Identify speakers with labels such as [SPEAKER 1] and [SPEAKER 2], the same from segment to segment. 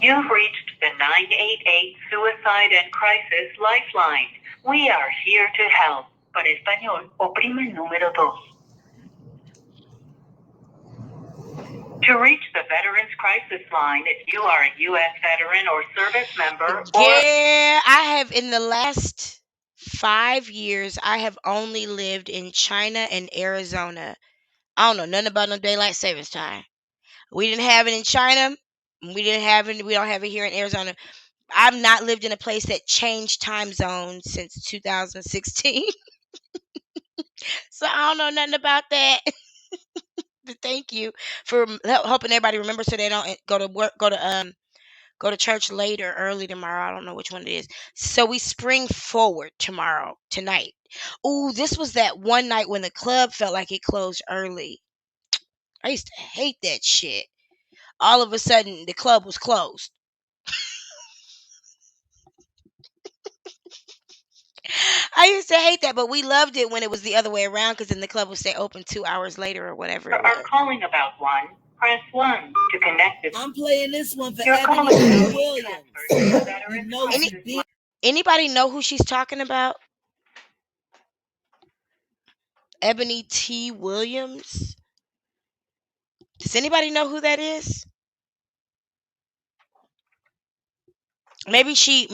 [SPEAKER 1] You've reached the 988 Suicide and Crisis Lifeline. We are here to help. Para español, oprime el número 2. To reach the Veterans Crisis Line, if you are a U.S. veteran or service member,
[SPEAKER 2] Yeah, I have in the last 5 years, I have only lived in China and Arizona. I don't know nothing about no daylight savings time. We didn't have it in China. We don't have it here in Arizona. I've not lived in a place that changed time zones since 2016. So I don't know nothing about that. But thank you for helping everybody remember so they don't go to work, go to church later, early tomorrow. I don't know which one it is. So we spring forward tonight. Ooh, this was that one night when the club felt like it closed early. I used to hate that shit. All of a sudden, the club was closed. I used to hate that, but we loved it when it was the other way around because then the club would stay open 2 hours later or whatever it was.
[SPEAKER 1] Are calling about one. Press 1 to connect it.
[SPEAKER 3] I'm playing this one for
[SPEAKER 1] Your call is
[SPEAKER 3] Ebony
[SPEAKER 1] now
[SPEAKER 3] T.
[SPEAKER 1] being
[SPEAKER 3] Williams.
[SPEAKER 1] transferred to the Veterans
[SPEAKER 3] You know
[SPEAKER 1] Crisis
[SPEAKER 3] she
[SPEAKER 1] Line.
[SPEAKER 2] Anybody know who she's talking about? Ebony T. Williams? Does anybody know who that is? Maybe she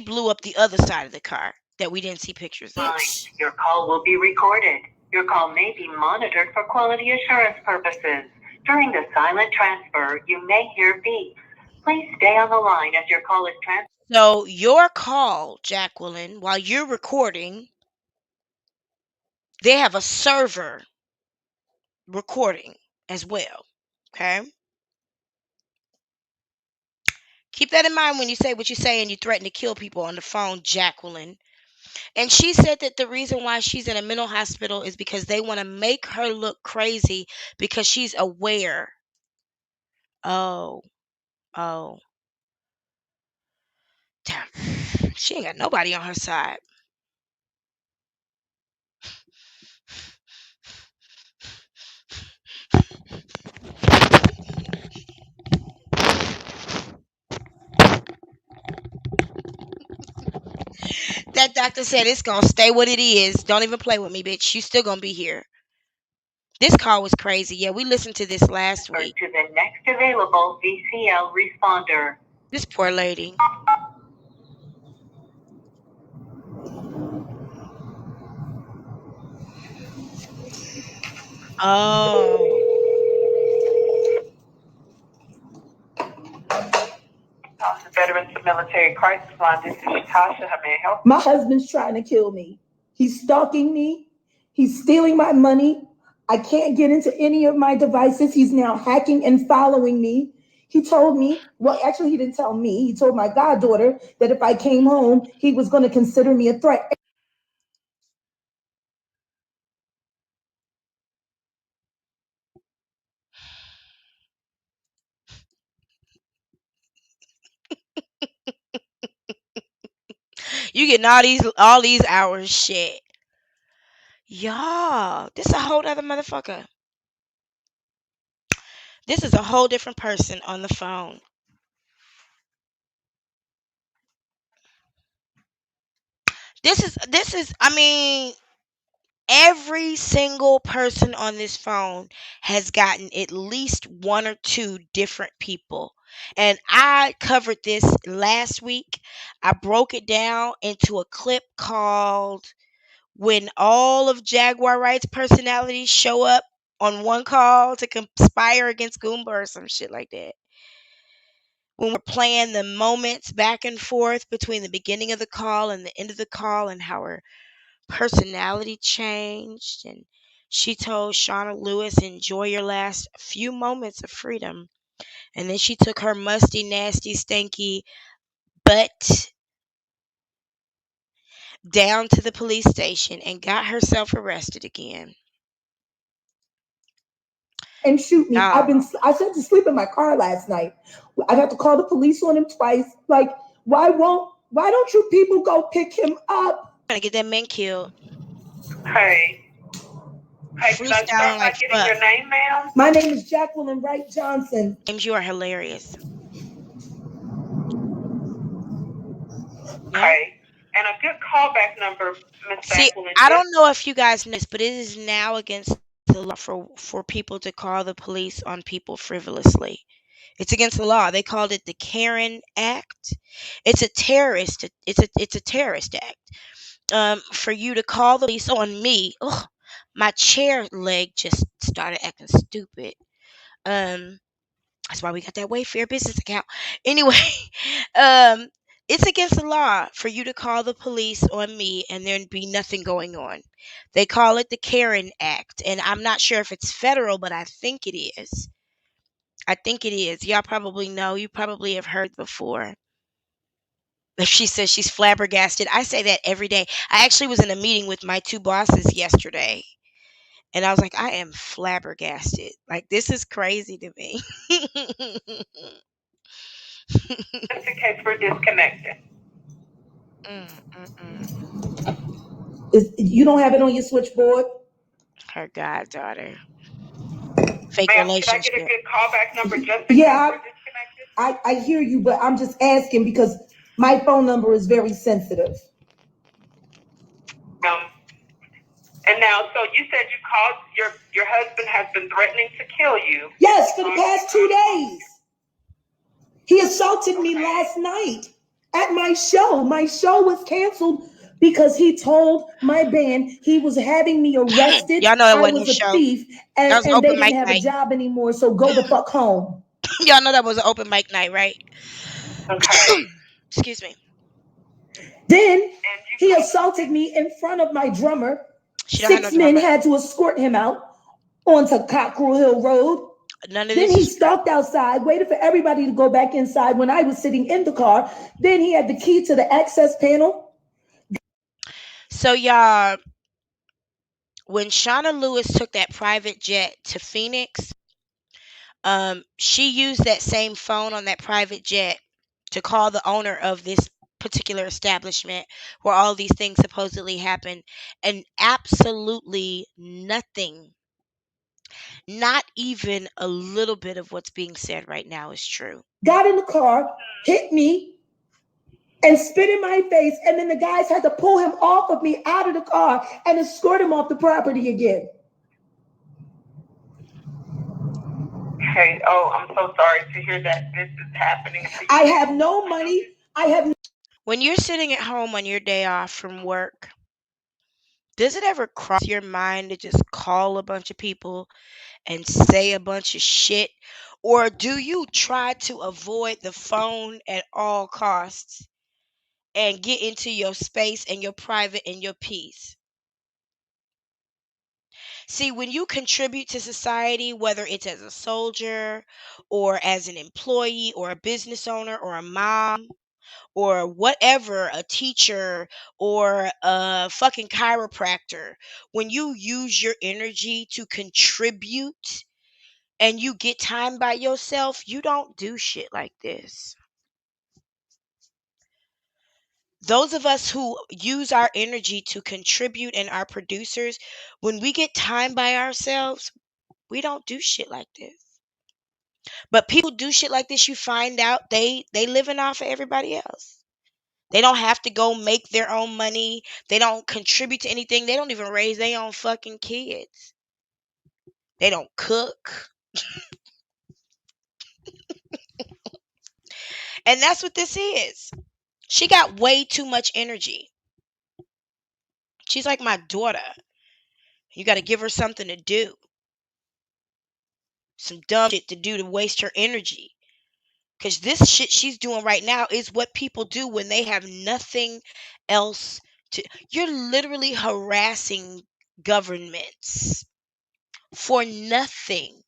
[SPEAKER 2] blew up the other side of the car that we didn't see pictures of.
[SPEAKER 1] Your call will be recorded. Your call may be monitored for quality assurance purposes. During the silent transfer, you may hear beeps. Please stay on the line as your call is transferred.
[SPEAKER 2] So your call, Jacqueline, while you're recording, they have a server recording as well. Okay? Keep that in mind when you say what you say and you threaten to kill people on the phone, Jacqueline. And she said that the reason why she's in a mental hospital is because they want to make her look crazy because she's aware. Oh. Damn. She ain't got nobody on her side. That doctor said it's gonna stay what it is. Don't even play with me, bitch. You still gonna be here. This call was crazy. Yeah, we listened to this last week.
[SPEAKER 1] To the next available VCL responder.
[SPEAKER 2] This poor lady. Oh.
[SPEAKER 1] Veterans Military Crisis Line. This is Tasha. How may I help?
[SPEAKER 4] My husband's trying to kill me. He's stalking me. He's stealing my money. I can't get into any of my devices. He's now hacking and following me. He told me, well, actually, he didn't tell me. He told my goddaughter that if I came home, he was going to consider me a threat.
[SPEAKER 2] You getting all these hours shit. Y'all, this is a whole other motherfucker. This is a whole different person on the phone. This is I mean, every single person on this phone has gotten at least one or two different people. And I covered this last week. I broke it down into a clip called When All of Jaguar Wright's Personalities Show Up on One Call to Conspire Against Gumba or some shit like that. When we're playing the moments back and forth between the beginning of the call and the end of the call and how her personality changed, and she told Shauna Lewis, enjoy your last few moments of freedom. And then she took her musty, nasty, stanky butt down to the police station and got herself arrested again.
[SPEAKER 4] And shoot me. I had to sleep in my car last night. I'd have to call the police on him twice. Like, why don't you people go pick him up?
[SPEAKER 2] Trying to get that man killed.
[SPEAKER 1] Hey, can I start by getting your name, ma'am?
[SPEAKER 4] My name is Jacqueline Wright Johnson.
[SPEAKER 2] James, you are hilarious.
[SPEAKER 1] Okay. And a good callback number, Ms.
[SPEAKER 2] See,
[SPEAKER 1] Jacqueline.
[SPEAKER 2] I don't know if you guys know this, but it is now against the law for people to call the police on people frivolously. It's against the law. They called it the Karen Act. It's a terrorist. It's a terrorist act. For you to call the police on me. Ugh, my chair leg just started acting stupid. Um, that's why we got that Wayfair business account. Anyway, um, it's against the law for you to call the police on me and there be nothing going on. They call it the Karen Act, and I'm not sure if it's federal, but I think it is. I think it is. Y'all probably know. You probably have heard before. If she says she's flabbergasted, I say that every day. I actually was in a meeting with my two bosses yesterday, and I was like, I am flabbergasted. Like, this is crazy to me.
[SPEAKER 1] Just in case we're disconnected.
[SPEAKER 4] You don't have it on your switchboard?
[SPEAKER 2] Her goddaughter. Fake
[SPEAKER 1] Ma'am, can I
[SPEAKER 2] relationship.
[SPEAKER 1] get a good callback number just in
[SPEAKER 4] Yeah,
[SPEAKER 1] case we're disconnected?
[SPEAKER 4] I hear you, but I'm just asking because my phone number is very sensitive.
[SPEAKER 1] And now, so you said you called your husband has been threatening to kill you.
[SPEAKER 4] Yes, for the past 2 days. He assaulted me last night at my show. My show was canceled because he told my band he was having me arrested.
[SPEAKER 2] Y'all know it
[SPEAKER 4] I
[SPEAKER 2] wasn't
[SPEAKER 4] was
[SPEAKER 2] a
[SPEAKER 4] a
[SPEAKER 2] show.
[SPEAKER 4] thief,
[SPEAKER 2] That was
[SPEAKER 4] and they
[SPEAKER 2] open
[SPEAKER 4] didn't
[SPEAKER 2] mic
[SPEAKER 4] have a
[SPEAKER 2] night.
[SPEAKER 4] job anymore, so go the fuck home.
[SPEAKER 2] Y'all know that was an open mic night, right?
[SPEAKER 1] Okay.
[SPEAKER 2] Excuse me.
[SPEAKER 4] Then he assaulted me in front of my drummer.
[SPEAKER 2] She don't have no
[SPEAKER 4] 6 men
[SPEAKER 2] drummer.
[SPEAKER 4] had to escort him out onto Cockrell Hill Road.
[SPEAKER 2] None of
[SPEAKER 4] Then
[SPEAKER 2] this
[SPEAKER 4] he
[SPEAKER 2] is true.
[SPEAKER 4] stalked outside, waited for everybody to go back inside when I was sitting in the car. Then he had the key to the access panel.
[SPEAKER 2] So y'all, when Shauna Lewis took that private jet to Phoenix, she used that same phone on that private jet to call the owner of this particular establishment where all these things supposedly happened, and absolutely nothing, not even a little bit of what's being said right now is true.
[SPEAKER 4] Got in the car, hit me, and spit in my face. And then the guys had to pull him off of me out of the car and escort him off the property again.
[SPEAKER 1] Okay. Oh, I'm so sorry to hear that this is happening to you.
[SPEAKER 4] I have no money.
[SPEAKER 2] When you're sitting at home on your day off from work, does it ever cross your mind to just call a bunch of people and say a bunch of shit? Or do you try to avoid the phone at all costs and get into your space and your private and your peace? See, when you contribute to society, whether it's as a soldier or as an employee or a business owner or a mom or whatever, a teacher or a fucking chiropractor, when you use your energy to contribute and you get time by yourself, you don't do shit like this. Those of us who use our energy to contribute and are producers, when we get time by ourselves, we don't do shit like this. But people do shit like this, you find out they living off of everybody else. They don't have to go make their own money. They don't contribute to anything. They don't even raise their own fucking kids. They don't cook. And that's what this is. She got way too much energy. She's like my daughter. You got to give her something to do. Some dumb shit to do to waste her energy. Because this shit she's doing right now is what people do when they have nothing else to. You're literally harassing governments for nothing.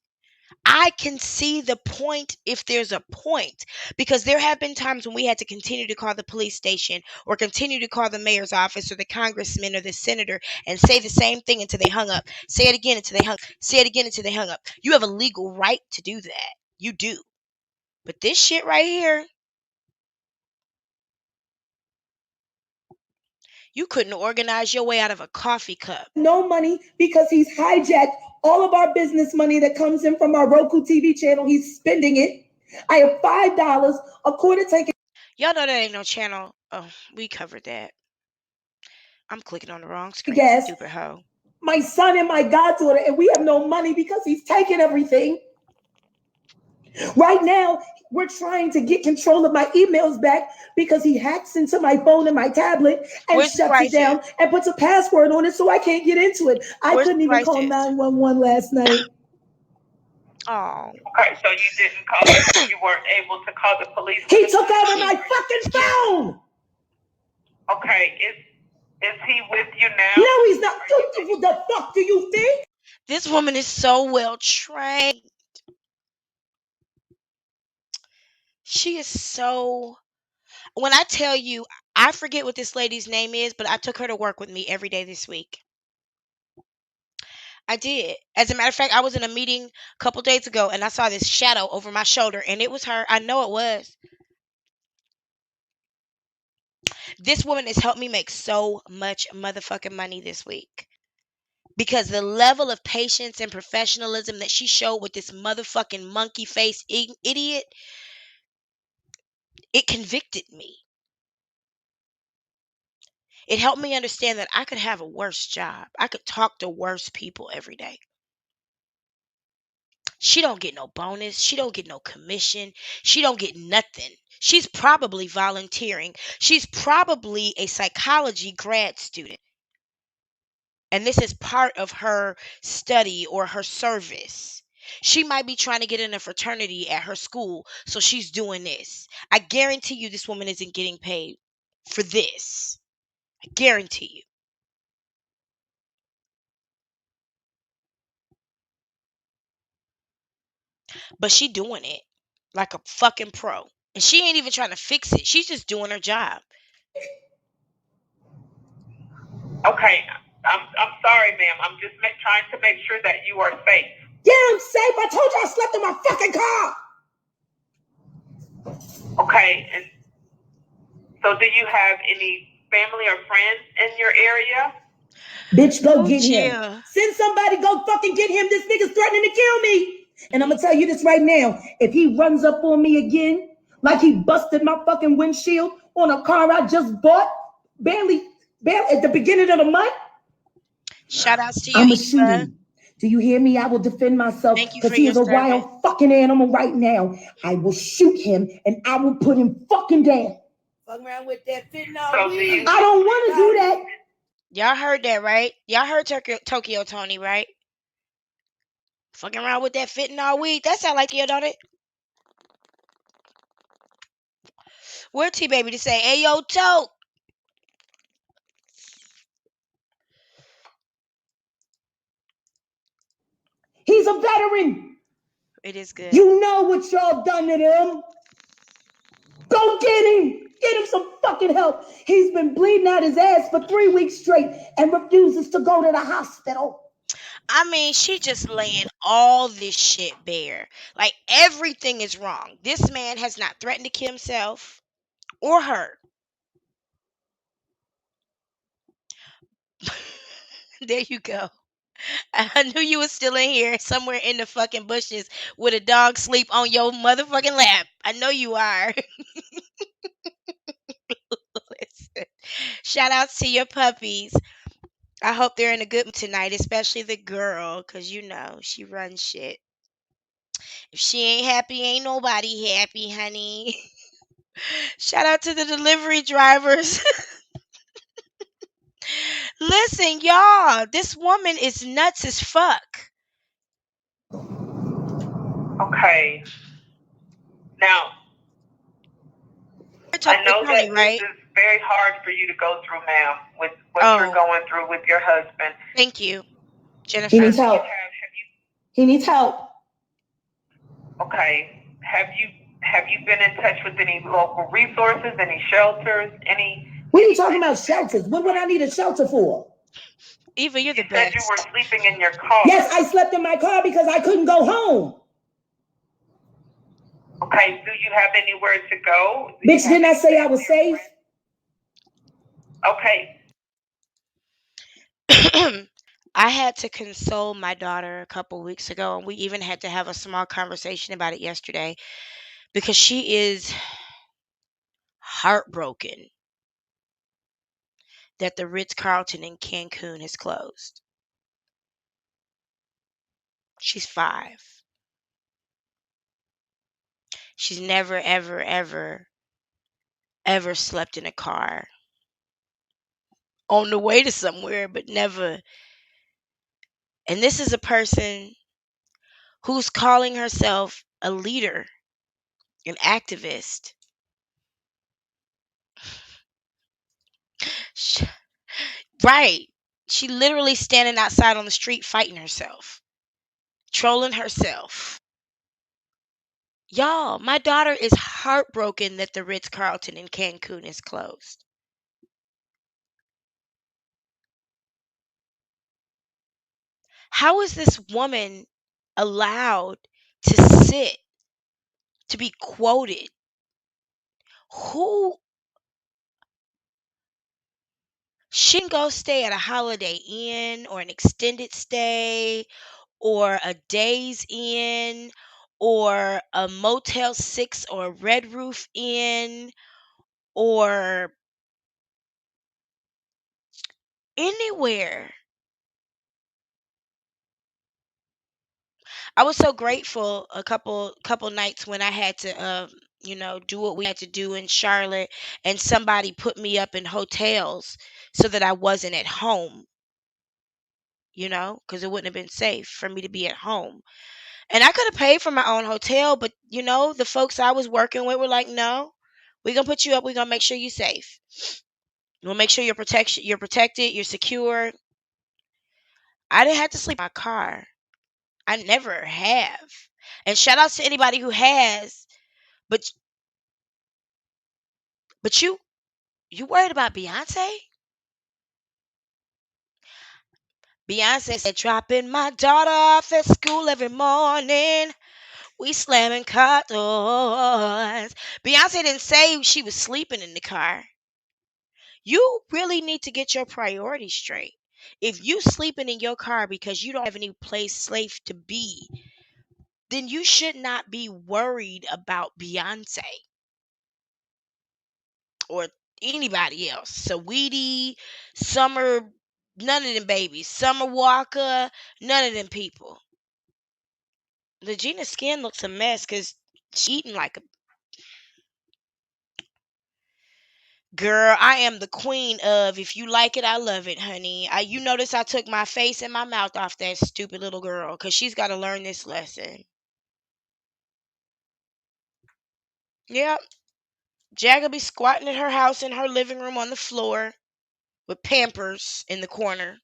[SPEAKER 2] I can see the point if there's a point, because there have been times when we had to continue to call the police station or continue to call the mayor's office or the congressman or the senator and say the same thing until they hung up. Say it again until they hung up. Say it again until they hung up. You have a legal right to do that. You do. But this shit right here, you couldn't organize your way out of a coffee cup.
[SPEAKER 4] No money because he's hijacked all of our business money that comes in from our Roku TV channel. He's spending it. I have $5 a quarter taken.
[SPEAKER 2] Y'all know that ain't no channel. Oh, we covered that. I'm clicking on the wrong screen,
[SPEAKER 4] Yes.
[SPEAKER 2] stupid hoe.
[SPEAKER 4] My son and my goddaughter, and we have no money because he's taking everything. Right now, we're trying to get control of my emails back because he hacks into my phone and my tablet and
[SPEAKER 2] Where's the
[SPEAKER 4] shuts it down
[SPEAKER 2] prices?
[SPEAKER 4] and puts a password on it so I can't get into it. I
[SPEAKER 2] Where's
[SPEAKER 4] couldn't
[SPEAKER 2] the
[SPEAKER 4] even call
[SPEAKER 2] prices?
[SPEAKER 4] 911 last night.
[SPEAKER 2] Oh,
[SPEAKER 1] Okay, so you didn't call it, you weren't able to call the police.
[SPEAKER 4] He took over my fucking phone.
[SPEAKER 1] Okay, is he with you now?
[SPEAKER 4] No, he's not. What the fuck do you think?
[SPEAKER 2] this woman is so well trained. She is so. When I tell you, I forget what this lady's name is, but I took her to work with me every day this week. I did. As a matter of fact, I was in a meeting a couple days ago and I saw this shadow over my shoulder and it was her. I know it was. This woman has helped me make so much motherfucking money this week. Because the level of patience and professionalism that she showed with this motherfucking monkey face idiot, it convicted me. It helped me understand that I could have a worse job. I could talk to worse people every day. She don't get no bonus. She don't get no commission. She don't get nothing. She's probably volunteering. She's probably a psychology grad student. And this is part of her study or her service. She might be trying to get in a fraternity at her school, so she's doing this. I guarantee you this woman isn't getting paid for this. I guarantee you. But she doing it like a fucking pro. And she ain't even trying to fix it. She's just doing her job.
[SPEAKER 1] Okay, I'm sorry, ma'am. I'm just trying to make sure that you are safe.
[SPEAKER 4] Yeah, I'm safe. I told you I slept in my fucking car.
[SPEAKER 1] Okay, and so do you have any family or friends in your area?
[SPEAKER 4] Bitch, go
[SPEAKER 2] Oh,
[SPEAKER 4] get him.
[SPEAKER 2] Jill.
[SPEAKER 4] Send somebody, go fucking get him. This nigga's threatening to kill me. And I'm gonna tell you this right now. If he runs up on me again, like he busted my fucking windshield on a car I just bought, barely at the beginning of the month,
[SPEAKER 2] Shout outs to you,
[SPEAKER 4] I'ma shoot
[SPEAKER 2] Eva.
[SPEAKER 4] him. Do you hear me? I will defend myself
[SPEAKER 2] Thank you
[SPEAKER 4] because
[SPEAKER 2] for
[SPEAKER 4] he
[SPEAKER 2] your
[SPEAKER 4] is a
[SPEAKER 2] service.
[SPEAKER 4] wild fucking animal right now. I will shoot him and I will put him fucking down. Fuck around with that fentanyl weed. I don't want to do that.
[SPEAKER 2] Y'all heard that, right? Y'all heard Tokyo Tony, right? Fucking around with that fentanyl weed. That sound like you, don't it? Where T Baby to say, hey yo, Toke.
[SPEAKER 4] He's a veteran.
[SPEAKER 2] It is good.
[SPEAKER 4] You know what y'all done to him. Go get him. Get him some fucking help. He's been bleeding out his ass for 3 weeks straight and refuses to go to the hospital.
[SPEAKER 2] I mean, she just laying all this shit bare. Like, everything is wrong. This man has not threatened to kill himself or her. There you go. I knew you was still in here somewhere in the fucking bushes with a dog sleep on your motherfucking lap. I know you are. Listen. Shout outs to your puppies. I hope they're in a good mood tonight, especially the girl, because you know she runs shit. If she ain't happy, ain't nobody happy, honey. Shout out to the delivery drivers. Listen, y'all, this woman is nuts as fuck.
[SPEAKER 1] Okay. Now, I know that
[SPEAKER 2] right?
[SPEAKER 1] this is very hard for you to go through, ma'am, with what you're going through with your husband.
[SPEAKER 2] Thank you, Jennifer.
[SPEAKER 4] He needs help. He needs help.
[SPEAKER 1] Okay. Have you been in touch with any local resources, any shelters, any?
[SPEAKER 4] What are you talking about, shelters? What would I need a shelter for?
[SPEAKER 2] Eva, you're the
[SPEAKER 1] You said
[SPEAKER 2] best.
[SPEAKER 1] you were sleeping in your car.
[SPEAKER 4] Yes, I slept in my car because I couldn't go home.
[SPEAKER 1] Okay, do you have anywhere to go?
[SPEAKER 4] Bitch, didn't I say I was safe?
[SPEAKER 1] Okay.
[SPEAKER 2] I had to console my daughter a couple weeks ago, and we even had to have a small conversation about it yesterday because she is heartbroken. that the Ritz-Carlton in Cancun has closed. She's 5. She's never, ever, ever, ever slept in a car on the way to somewhere, but never. And this is a person who's calling herself a leader, an activist. Right. She literally standing outside on the street fighting herself, trolling herself. Y'all, my daughter is heartbroken that the Ritz-Carlton in Cancun is closed. How is this woman allowed to sit, to be quoted? Who? She can go stay at a Holiday Inn or an extended stay or a Days Inn or a Motel 6 or a Red Roof Inn or anywhere. I was so grateful a couple nights when I had to do what we had to do in Charlotte, and somebody put me up in hotels so that I wasn't at home, because it wouldn't have been safe for me to be at home. And I could have paid for my own hotel, but the folks I was working with were like, "No, we're gonna put you up. We're gonna make sure you're safe. We'll make sure you're protected, you're secure." I didn't have to sleep in my car. I never have. And shout outs to anybody who has, but you worried about Beyonce? Beyonce said, dropping my daughter off at school every morning. We slamming car doors. Beyonce didn't say she was sleeping in the car. You really need to get your priorities straight. If you sleeping in your car because you don't have any place safe to be, then you should not be worried about Beyonce or anybody else. Saweetie, Summer, none of them babies. Summer Walker, none of them people. Regina's skin looks a mess because she's eating like a girl. I am the queen of if you like it, I love it, honey. You notice I took my face and my mouth off that stupid little girl because she's got to learn this lesson. Yep. Jagger be squatting at her house in her living room on the floor with Pampers in the corner.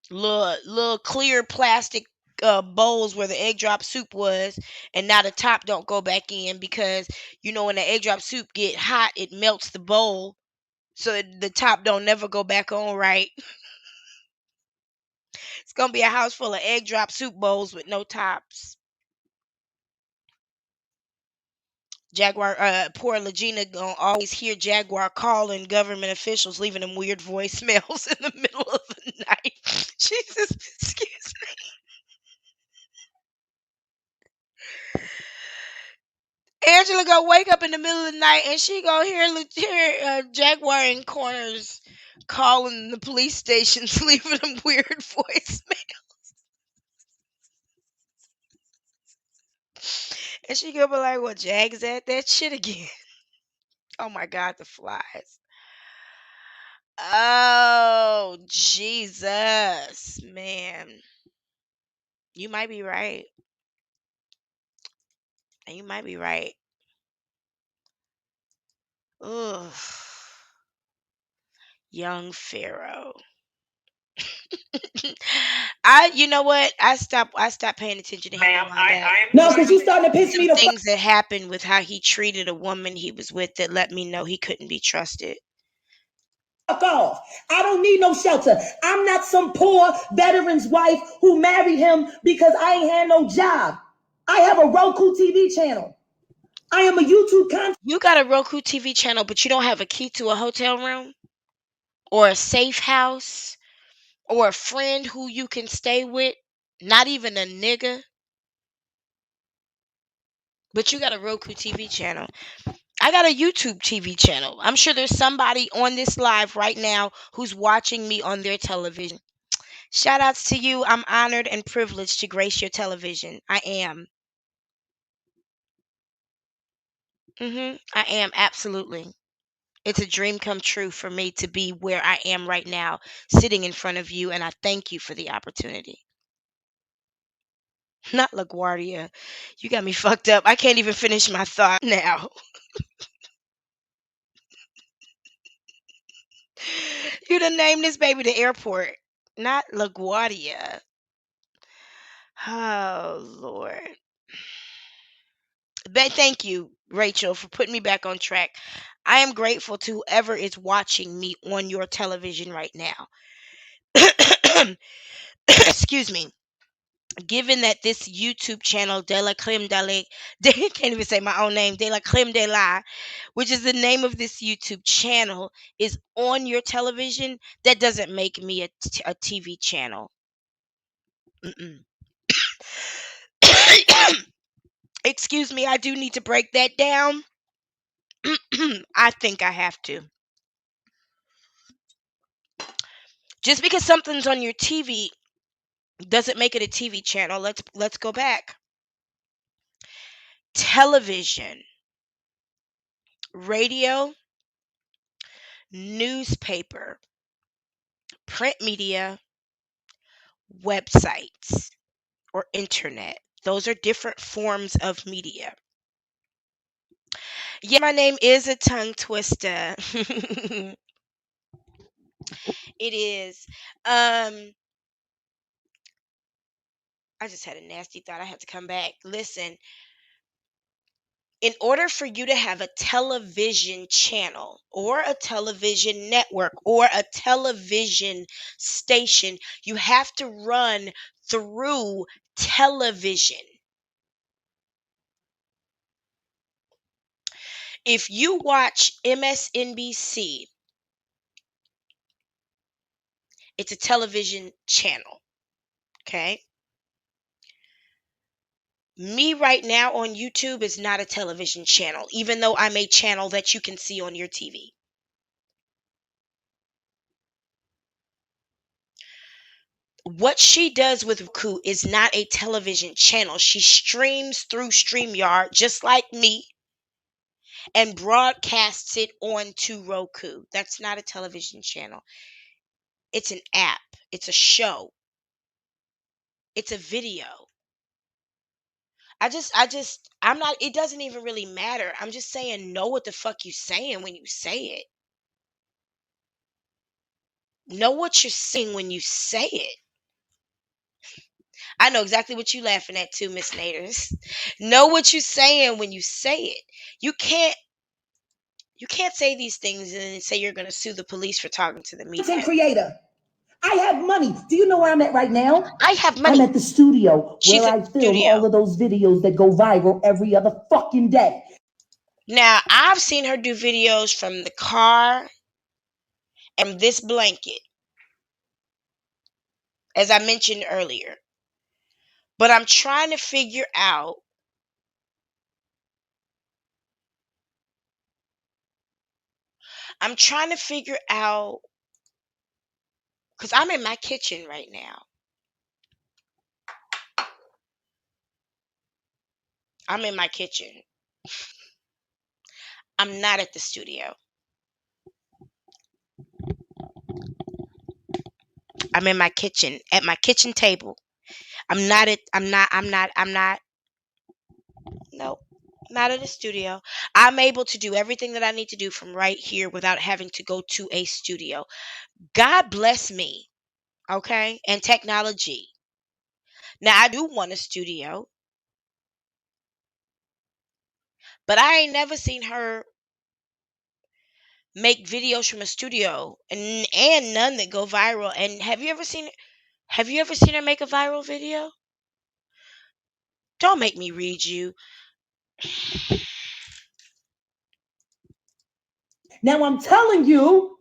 [SPEAKER 2] Little clear plastic bowls where the egg drop soup was, and now the top don't go back in because when the egg drop soup get hot, it melts the bowl, so the top don't never go back on right. It's gonna be a house full of egg drop soup bowls with no tops. Poor Legina gonna always hear Jaguar calling government officials, leaving them weird voicemails in the middle of the night. Jesus, excuse me. Angela gonna wake up in the middle of the night and she gonna hear Jaguar in corners calling the police stations, leaving them weird voicemails. And she gonna be like, "Well, Jag's at that shit again." Oh my God, the flies. Oh, Jesus, man. You might be right. You might be right. Ugh. Young Pharaoh. You know what? I stopped paying attention to him.
[SPEAKER 1] Ma'am,
[SPEAKER 4] No, because you starting to piss me
[SPEAKER 2] Some
[SPEAKER 4] the
[SPEAKER 2] things that happened with how he treated a woman he was with that let me know he couldn't be trusted.
[SPEAKER 4] fuck off. I don't need no shelter. I'm not some poor veteran's wife who married him because I ain't had no job. I have a Roku TV channel. I am a YouTube content.
[SPEAKER 2] You got a Roku TV channel, but you don't have a key to a hotel room or a safe house or a friend who you can stay with, not even a nigga. But you got a Roku TV channel. I got a YouTube TV channel. I'm sure there's somebody on this live right now who's watching me on their television. Shout outs to you. I'm honored and privileged to grace your television. I am. I am, absolutely. It's a dream come true for me to be where I am right now, sitting in front of you, and I thank you for the opportunity. Not LaGuardia. You got me fucked up. I can't even finish my thought now. You done named this baby the airport. Not LaGuardia. Oh, Lord. But thank you, Rachel, for putting me back on track. I am grateful to whoever is watching me on your television right now. Excuse me. Given that this YouTube channel, DELACREMEDELA, can't even say my own name, DELACREMEDELA, which is the name of this YouTube channel, is on your television, that doesn't make me a TV channel. Excuse me, I do need to break that down. I think I have to. Just because something's on your TV doesn't make it a TV channel. Let's go back. Television, radio, newspaper, print media, websites, or internet. Those are different forms of media. Yeah, my name is a tongue twister. It is. I just had a nasty thought. I had to come back. Listen, in order for you to have a television channel or a television network or a television station, you have to run through television. If you watch MSNBC, it's a television channel. Okay? Me right now on YouTube is not a television channel, even though I'm a channel that you can see on your TV. What she does with Roku is not a television channel. She streams through StreamYard just like me and broadcasts it onto Roku. That's not a television channel. It's an app. It's a show. It's a video. I'm not, it doesn't even really matter. I'm just saying, know what the fuck you saying when you say it. Know what you're saying when you say it. I know exactly what you laughing at too, Miss Naders. Know what you're saying when you say it. You can't say these things and then say you're going to sue the police for talking to the media.
[SPEAKER 4] Content creator. I have money. Do you know where I'm at right now?
[SPEAKER 2] I have money.
[SPEAKER 4] I'm at the studio
[SPEAKER 2] She's
[SPEAKER 4] where
[SPEAKER 2] at
[SPEAKER 4] I
[SPEAKER 2] the
[SPEAKER 4] film
[SPEAKER 2] studio.
[SPEAKER 4] all of those videos that go viral every other fucking day.
[SPEAKER 2] Now, I've seen her do videos from the car and this blanket, as I mentioned earlier. But I'm trying to figure out because I'm in my kitchen right now. I'm in my kitchen. I'm not at the studio. I'm in my kitchen, at my kitchen table. Not at the studio. I'm able to do everything that I need to do from right here without having to go to a studio. God bless me, okay? And technology. Now, I do want a studio, but I ain't never seen her make videos from a studio and none that go viral. And have you ever seen her make a viral video? Don't make me read you.
[SPEAKER 4] Now I'm telling you,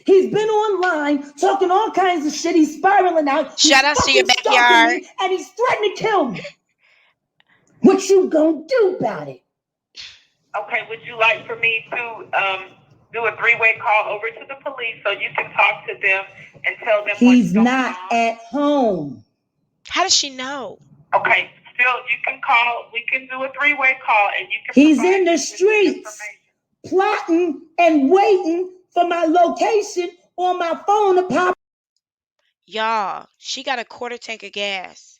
[SPEAKER 4] he's been online talking all kinds of shit. He's spiraling out. He's
[SPEAKER 2] Shout out to your
[SPEAKER 4] fucking stalking
[SPEAKER 2] backyard.
[SPEAKER 4] me, and he's threatening to kill me. What you gonna do about it?
[SPEAKER 1] Okay, would you like for me to do a 3-way call over to the police so you can talk to them and tell them
[SPEAKER 4] he's not at home?
[SPEAKER 2] How does she know?
[SPEAKER 1] Okay, still you can call. We can do a 3-way call, and you can.
[SPEAKER 4] He's in the streets plotting and waiting for my location on my phone to pop.
[SPEAKER 2] Y'all, she got a quarter tank of gas.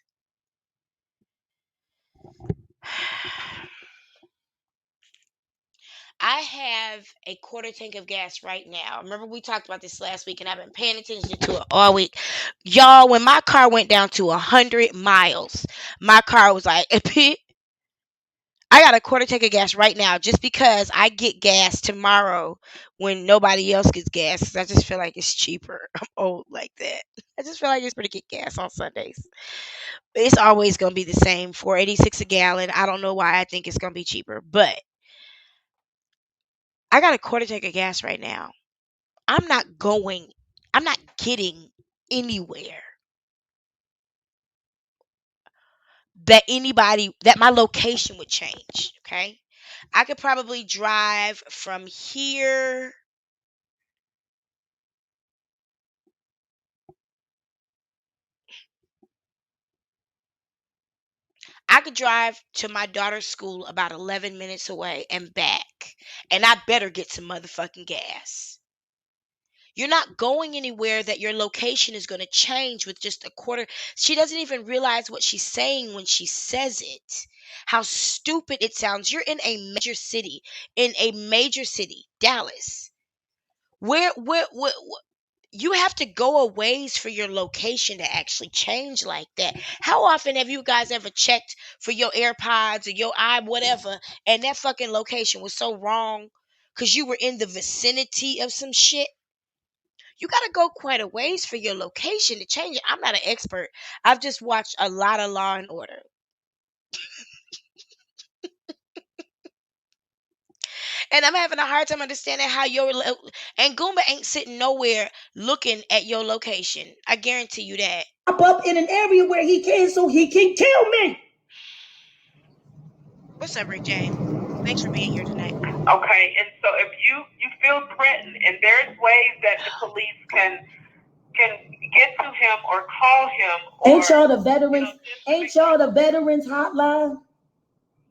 [SPEAKER 2] I have a quarter tank of gas right now. Remember we talked about this last week and I've been paying attention to it all week. Y'all, when my car went down to 100 miles, my car was like, I got a quarter tank of gas right now just because I get gas tomorrow when nobody else gets gas. 'Cause I just feel like it's cheaper. I'm old like that. I just feel like it's better to get gas on Sundays. It's always going to be the same, $4.86 a gallon. I don't know why I think it's going to be cheaper, but I got a quarter tank of gas right now. I'm not getting anywhere that my location would change. Okay. I could probably drive from here. I could drive to my daughter's school about 11 minutes away and back. And I better get some motherfucking gas. You're not going anywhere that your location is going to change with just a quarter. She doesn't even realize what she's saying when she says it. How stupid it sounds. You're in a major city, Dallas. Where you have to go a ways for your location to actually change like that. How often have you guys ever checked for your AirPods or your whatever, and that fucking location was so wrong because you were in the vicinity of some shit? You got to go quite a ways for your location to change it. I'm not an expert. I've just watched a lot of Law and Order. And I'm having a hard time understanding how and Gumba ain't sitting nowhere looking at your location. I guarantee you that.
[SPEAKER 4] Pop up in an area where he can so he can kill me.
[SPEAKER 2] What's up, Rick James? Thanks for being here tonight.
[SPEAKER 1] Okay, and so if you feel threatened, and there's ways that the police can get to him or call him.
[SPEAKER 4] Ain't y'all the veterans? Ain't y'all the veterans hotline?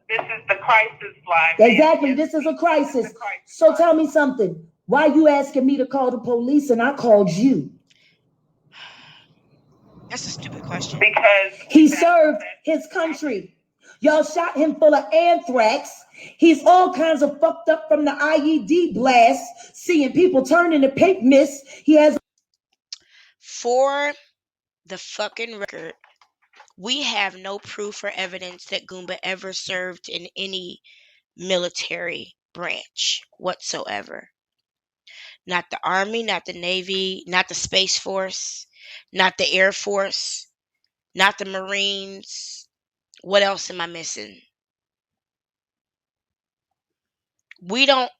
[SPEAKER 1] This is the crisis line.
[SPEAKER 4] Exactly, this is a crisis. So tell me something. Why you asking me to call the police and I called you?
[SPEAKER 2] That's a stupid question.
[SPEAKER 1] Because
[SPEAKER 4] he served his country. Y'all shot him full of anthrax. He's all kinds of fucked up from the IED blast, seeing people turn into pink mist. He has.
[SPEAKER 2] For the fucking record, we have no proof or evidence that Gumba ever served in any military branch whatsoever. Not the Army, not the Navy, not the Space Force, not the Air Force, not the Marines. What else am I missing? We don't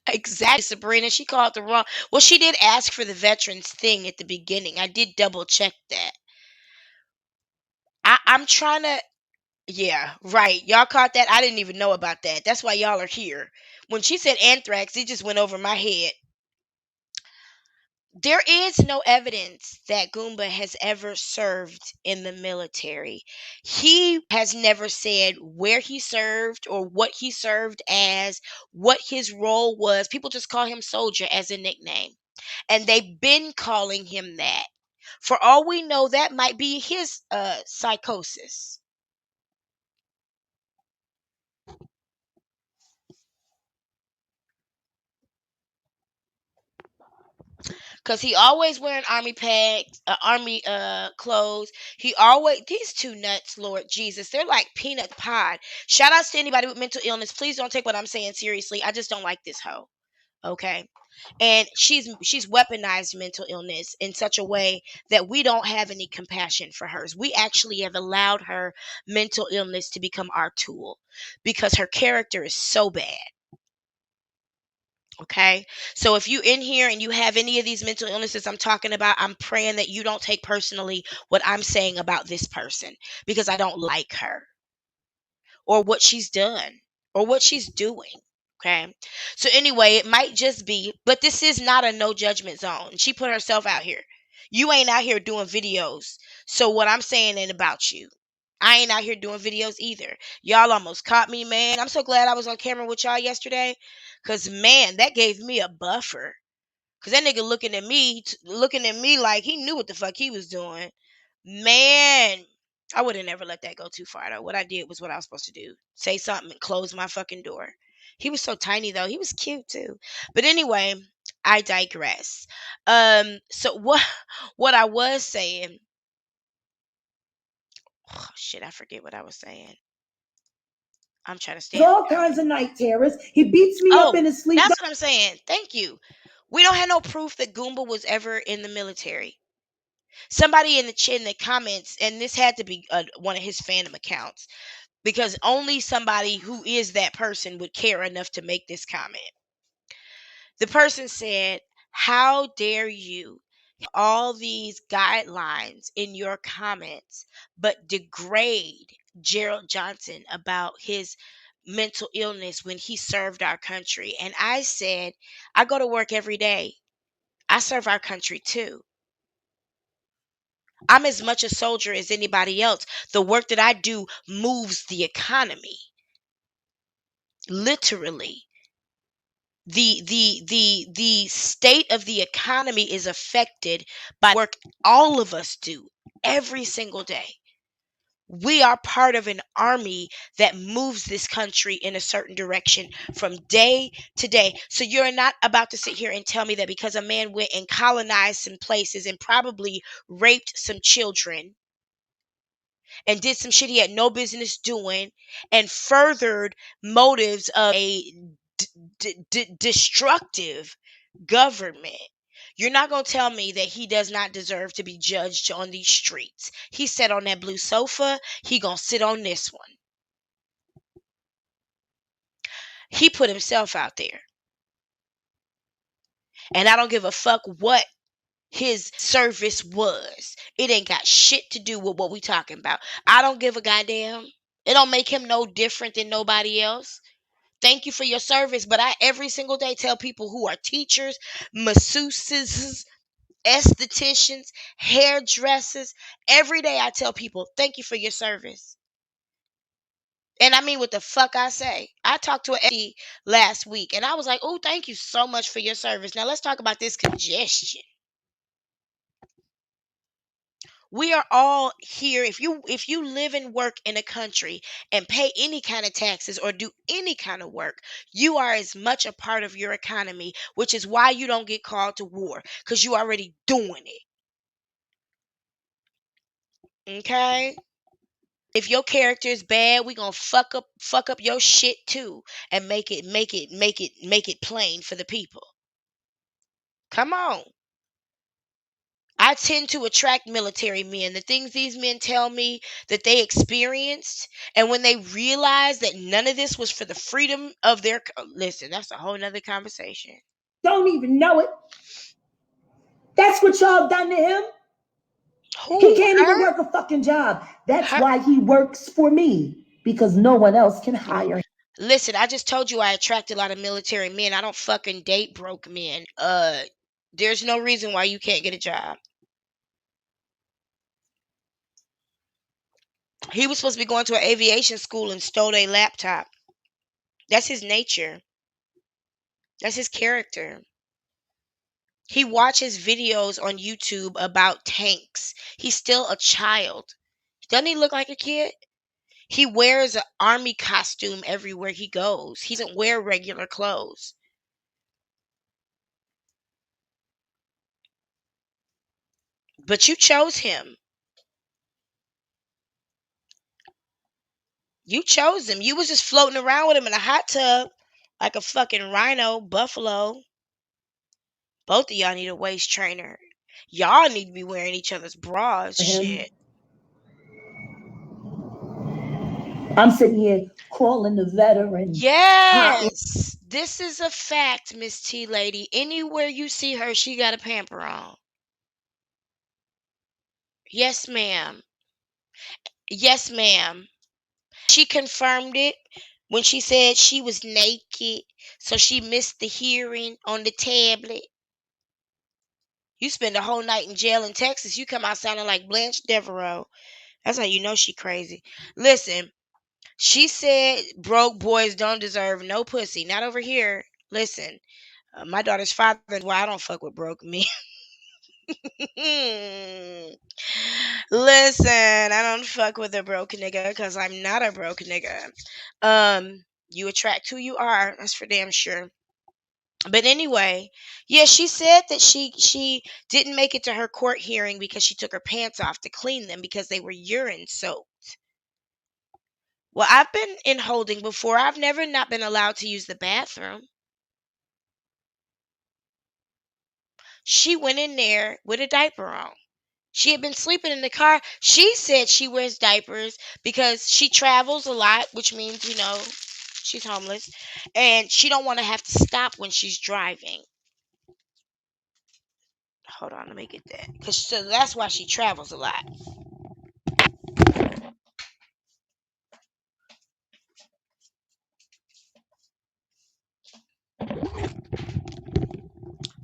[SPEAKER 2] exactly, Sabrina. She called the wrong. Well, she did ask for the veterans thing at the beginning. I did double check that. I'm trying to. Yeah, right. Y'all caught that? I didn't even know about that. That's why y'all are here. When she said anthrax, it just went over my head. There is no evidence that Gumba has ever served in the military. He has never said where he served or what he served as, what his role was. People just call him Soldier as a nickname. And they've been calling him that. For all we know, that might be his psychosis. Cause he always wearing army packs, army clothes. These two nuts, Lord Jesus, they're like peanut pod. Shout outs to anybody with mental illness. Please don't take what I'm saying seriously. I just don't like this hoe. Okay. And she's weaponized mental illness in such a way that we don't have any compassion for hers. We actually have allowed her mental illness to become our tool because her character is so bad. Okay. So if you in here and you have any of these mental illnesses I'm talking about, I'm praying that you don't take personally what I'm saying about this person because I don't like her or what she's done or what she's doing. Okay. So anyway, it might just be, but this is not a no judgment zone. She put herself out here. You ain't out here doing videos. So what I'm saying ain't about you. I ain't out here doing videos either. Y'all almost caught me, man. I'm so glad I was on camera with y'all yesterday. Cause man, that gave me a buffer. Cause that nigga looking at me like he knew what the fuck he was doing. Man, I would have never let that go too far though. What I did was what I was supposed to do. Say something and close my fucking door. He was so tiny though. He was cute too. But anyway, I digress. So what I was saying, oh shit, I forget what I was saying. I'm trying to stay on
[SPEAKER 4] all
[SPEAKER 2] topic.
[SPEAKER 4] kinds of night terrors. He beats me up
[SPEAKER 2] Oh,
[SPEAKER 4] in his sleep.
[SPEAKER 2] that's what I'm saying. Thank you. We don't have no proof that Goomba was ever in the military. Somebody in the comments, and this had to be one of his fandom accounts, because only somebody who is that person would care enough to make this comment. The person said, "How dare you have all these guidelines in your comments, but degrade Gerald Johnson about his mental illness when he served our country?" And I said, I go to work every day. I serve our country too. I'm as much a soldier as anybody else. The work that I do moves the economy. Literally. The state of the economy is affected by work all of us do every single day. We are part of an army that moves this country in a certain direction from day to day. So you're not about to sit here and tell me that because a man went and colonized some places and probably raped some children and did some shit he had no business doing and furthered motives of a destructive government. You're not going to tell me that he does not deserve to be judged on these streets. He sat on that blue sofa. He going to sit on this one. He put himself out there. And I don't give a fuck what his service was. It ain't got shit to do with what we talking about. I don't give a goddamn. It don't make him no different than nobody else. Thank you for your service. But I every single day tell people who are teachers, masseuses, estheticians, hairdressers, every day I tell people, thank you for your service. And I mean what the fuck I say. I talked to an SD last week and I was like, oh, thank you so much for your service. Now let's talk about this congestion. We are all here. If you live and work in a country and pay any kind of taxes or do any kind of work, you are as much a part of your economy, which is why you don't get called to war, because you already doing it. Okay? If your character is bad, we gonna fuck up your shit too and make it plain for the people. Come on. I tend to attract military men. The things these men tell me that they experienced, and when they realize that none of this was for the freedom of their listen, that's a whole nother conversation.
[SPEAKER 4] Don't even know it. That's what y'all done to him.
[SPEAKER 2] Who?
[SPEAKER 4] He can't even
[SPEAKER 2] Her?
[SPEAKER 4] work a fucking job. That's
[SPEAKER 2] Her?
[SPEAKER 4] why he works for me, because no one else can hire him.
[SPEAKER 2] Listen, I just told you I attract a lot of military men. I don't fucking date broke men. There's no reason why you can't get a job. He was supposed to be going to an aviation school and stole a laptop. That's his nature. That's his character. He watches videos on YouTube about tanks. He's still a child. Doesn't he look like a kid? He wears an army costume everywhere he goes. He doesn't wear regular clothes. But you chose him. You chose him. You was just floating around with him in a hot tub like a fucking rhino, buffalo. Both of y'all need a waist trainer. Y'all need to be wearing each other's bras. Shit.
[SPEAKER 4] I'm sitting here calling the veteran.
[SPEAKER 2] Yes. This is a fact, Miss T Lady. Anywhere you see her, she got a pamper on. Yes, ma'am. Yes, ma'am. She confirmed it. when she said she was naked, so she missed the hearing on the tablet. You spend a whole night in jail in Texas, you come out sounding like Blanche Devereaux. That's how you know she crazy. Listen, she said broke boys don't deserve no pussy. Not over here. Listen, my daughter's father knows why I don't fuck with broke men. Listen, I don't fuck with a broke nigga because I'm not a broke nigga. You attract who you are. That's for damn sure. But anyway, yeah, she said that she didn't make it to her court hearing because she took her pants off to clean them because they were urine soaked. Well, I've been in holding before. I've never not been allowed to use the bathroom. She went in there with a diaper on. She had been sleeping in the car. She said she wears diapers because she travels a lot, which means, she's homeless. And she don't want to have to stop when she's driving. Hold on, let me get that. So that's why she travels a lot.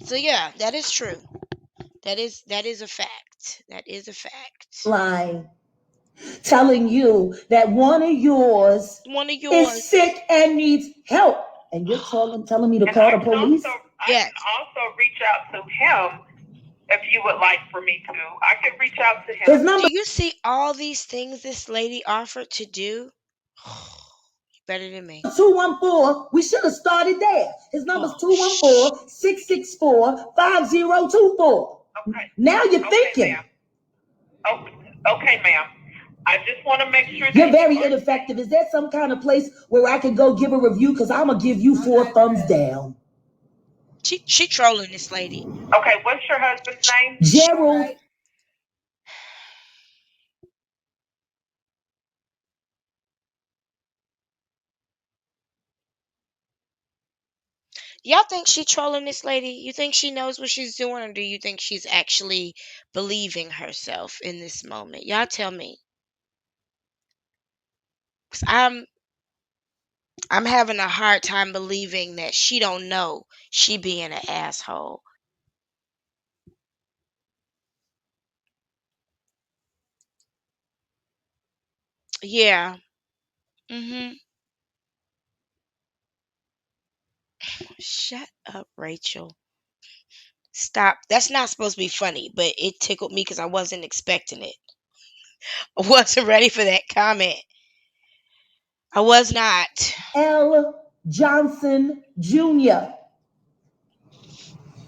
[SPEAKER 2] So yeah, that is true. That is a fact. That is a fact.
[SPEAKER 4] Line telling you that one of yours is sick and needs help, and you're telling me to call the police.
[SPEAKER 1] I can also reach out to him if you would like for me to. I can reach out to him.
[SPEAKER 4] His number.
[SPEAKER 2] Do you see all these things this lady offered to do? Better than me.
[SPEAKER 4] 214. We should have started there. His number's 214-664-5024.
[SPEAKER 1] Okay.
[SPEAKER 4] Now you're thinking.
[SPEAKER 1] Ma'am. Okay, ma'am. I just want to make sure that
[SPEAKER 4] you're very ineffective. Is there some kind of place where I can go give a review? Because I'm gonna give you 4 thumbs down.
[SPEAKER 2] She trolling this lady.
[SPEAKER 1] Okay, what's your husband's name?
[SPEAKER 4] Gerald.
[SPEAKER 2] Y'all think she trolling this lady? You think she knows what she's doing, or do you think she's actually believing herself in this moment? Y'all tell me. 'Cause I'm having a hard time believing that she don't know she being an asshole. Yeah. Shut up, Rachel. Stop. That's not supposed to be funny, but it tickled me because I wasn't expecting it. I wasn't ready for that comment. I was not.
[SPEAKER 4] L. Johnson Jr.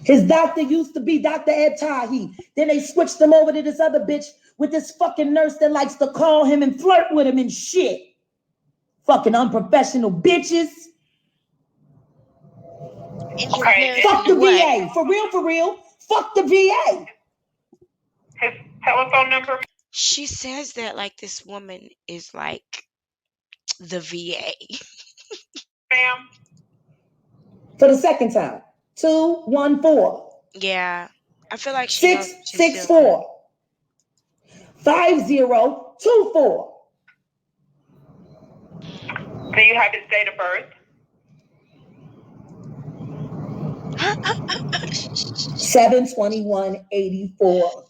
[SPEAKER 4] His doctor used to be Dr. Ed Tahi. Then they switched him over to this other bitch with this fucking nurse that likes to call him and flirt with him and shit. Fucking unprofessional bitches.
[SPEAKER 1] Okay.
[SPEAKER 4] Fuck the VA. For real. Fuck the VA.
[SPEAKER 1] His telephone number?
[SPEAKER 2] She says that like this woman is like the VA.
[SPEAKER 1] Ma'am?
[SPEAKER 4] For the second time. 214.
[SPEAKER 2] Yeah. I feel like she
[SPEAKER 4] 664 5024.
[SPEAKER 1] Do you have his date of birth?
[SPEAKER 4] 7/21/84.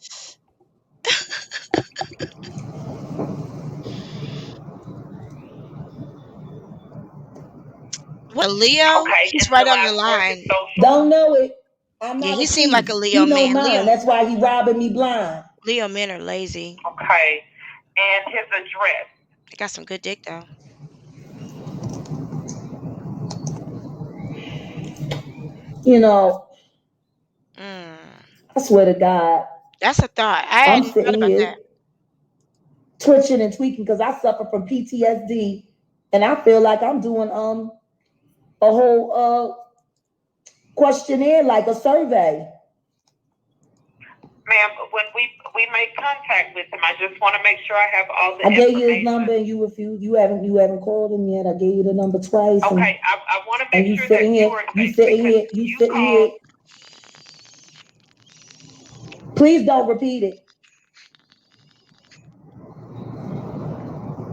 [SPEAKER 2] What, Leo?
[SPEAKER 1] Okay,
[SPEAKER 2] He's right on the line.
[SPEAKER 4] Don't know it. I'm not.
[SPEAKER 2] Yeah, he
[SPEAKER 4] a
[SPEAKER 2] seemed
[SPEAKER 4] thief.
[SPEAKER 2] like a Leo
[SPEAKER 4] He know
[SPEAKER 2] man.
[SPEAKER 4] mine. That's why he robbing me blind.
[SPEAKER 2] Leo men are lazy.
[SPEAKER 1] Okay, and his address.
[SPEAKER 2] They got some good dick though.
[SPEAKER 4] I swear to God.
[SPEAKER 2] That's a thought. I hadn't thought about that.
[SPEAKER 4] Twitching and tweaking because I suffer from PTSD, and I feel like I'm doing a whole questionnaire, like a survey.
[SPEAKER 1] Ma'am, when we make contact with him, I just want to make sure I have all the
[SPEAKER 4] I
[SPEAKER 1] information.
[SPEAKER 4] gave you his number and you refused. You haven't called him yet. I gave you the number twice.
[SPEAKER 1] Okay, I want to make sure that
[SPEAKER 4] you sitting here. Please don't repeat it.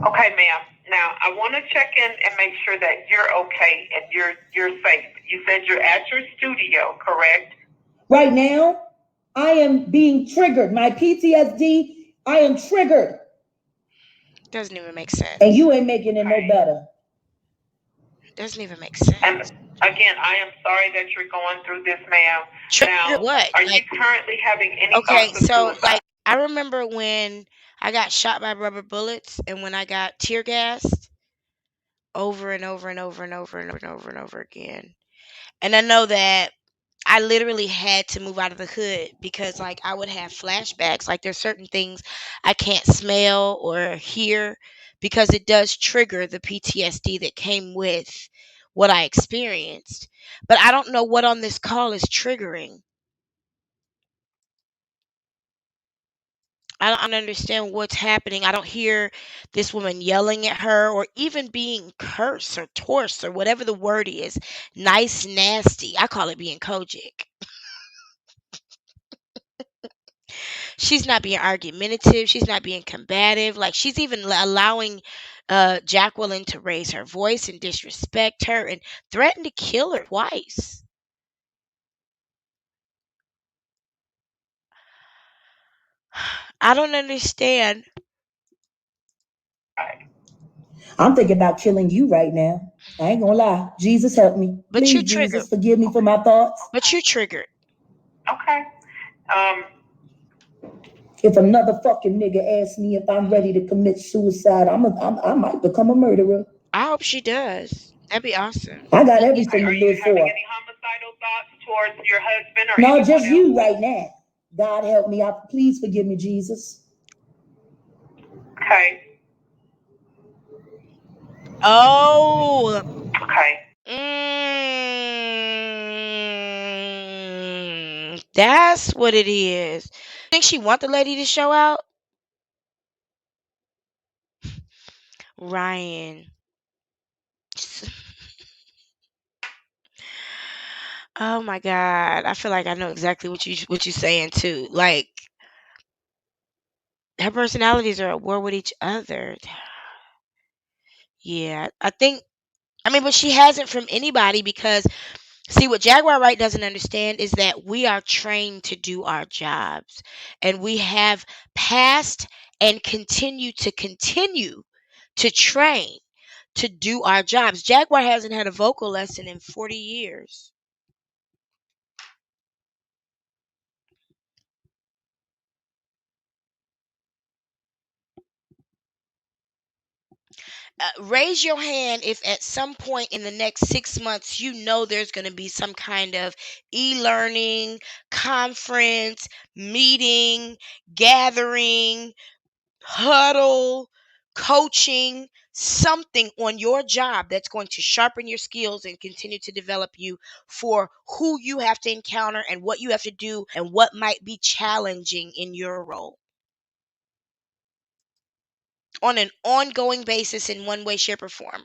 [SPEAKER 1] Okay, ma'am. Now, I want to check in and make sure that you're okay and you're safe. You said you're at your studio, correct?
[SPEAKER 4] Right now, I am being triggered. My PTSD, I am triggered.
[SPEAKER 2] Doesn't even make sense.
[SPEAKER 4] And you ain't making it no better.
[SPEAKER 2] Doesn't even make sense.
[SPEAKER 1] And again, I am sorry that you're going through this, ma'am.
[SPEAKER 2] Trigger what?
[SPEAKER 1] Are you currently having any
[SPEAKER 2] Okay,
[SPEAKER 1] thoughts of
[SPEAKER 2] so
[SPEAKER 1] suicide?
[SPEAKER 2] like I remember when I got shot by rubber bullets and when I got tear gassed over and over and over and over and over and over and over again. And I know that I literally had to move out of the hood because like I would have flashbacks. Like there's certain things I can't smell or hear because it does trigger the PTSD that came with what I experienced. But I don't know what on this call is triggering. I don't understand what's happening. I don't hear this woman yelling at her or even being cursed or torced or whatever the word is. Nice, nasty. I call it being Kojic. She's not being argumentative. She's not being combative. Like she's even allowing Jacqueline to raise her voice and disrespect her and threaten to kill her twice. I don't understand.
[SPEAKER 4] I'm thinking about killing you right now. I ain't gonna lie. Jesus help me.
[SPEAKER 2] But
[SPEAKER 4] Please,
[SPEAKER 2] you're triggered.
[SPEAKER 4] Jesus, forgive me for my thoughts.
[SPEAKER 2] But you're triggered.
[SPEAKER 1] Okay.
[SPEAKER 4] If another fucking nigga asks me if I'm ready to commit suicide, I might become a murderer.
[SPEAKER 2] I hope she does. That'd be awesome.
[SPEAKER 4] I got everything to
[SPEAKER 1] Are you
[SPEAKER 4] live
[SPEAKER 1] having
[SPEAKER 4] for.
[SPEAKER 1] any homicidal thoughts towards your husband or
[SPEAKER 4] No,
[SPEAKER 1] anyone
[SPEAKER 4] just
[SPEAKER 1] else?
[SPEAKER 4] you right now. God help me. Please forgive me, Jesus.
[SPEAKER 1] Okay.
[SPEAKER 2] Oh.
[SPEAKER 1] Okay.
[SPEAKER 2] That's what it is. Think she want the lady to show out? Ryan. Oh my God. I feel like I know exactly what you're saying too. Like her personalities are at war with each other. Yeah. But she hasn't from anybody because see what Jaguar Wright doesn't understand is that we are trained to do our jobs and we have passed and continue to train to do our jobs. Jaguar hasn't had a vocal lesson in 40 years. Raise your hand if at some point in the next 6 months you know there's going to be some kind of e-learning, conference, meeting, gathering, huddle, coaching, something on your job that's going to sharpen your skills and continue to develop you for who you have to encounter and what you have to do and what might be challenging in your role on an ongoing basis in one way, shape, or form.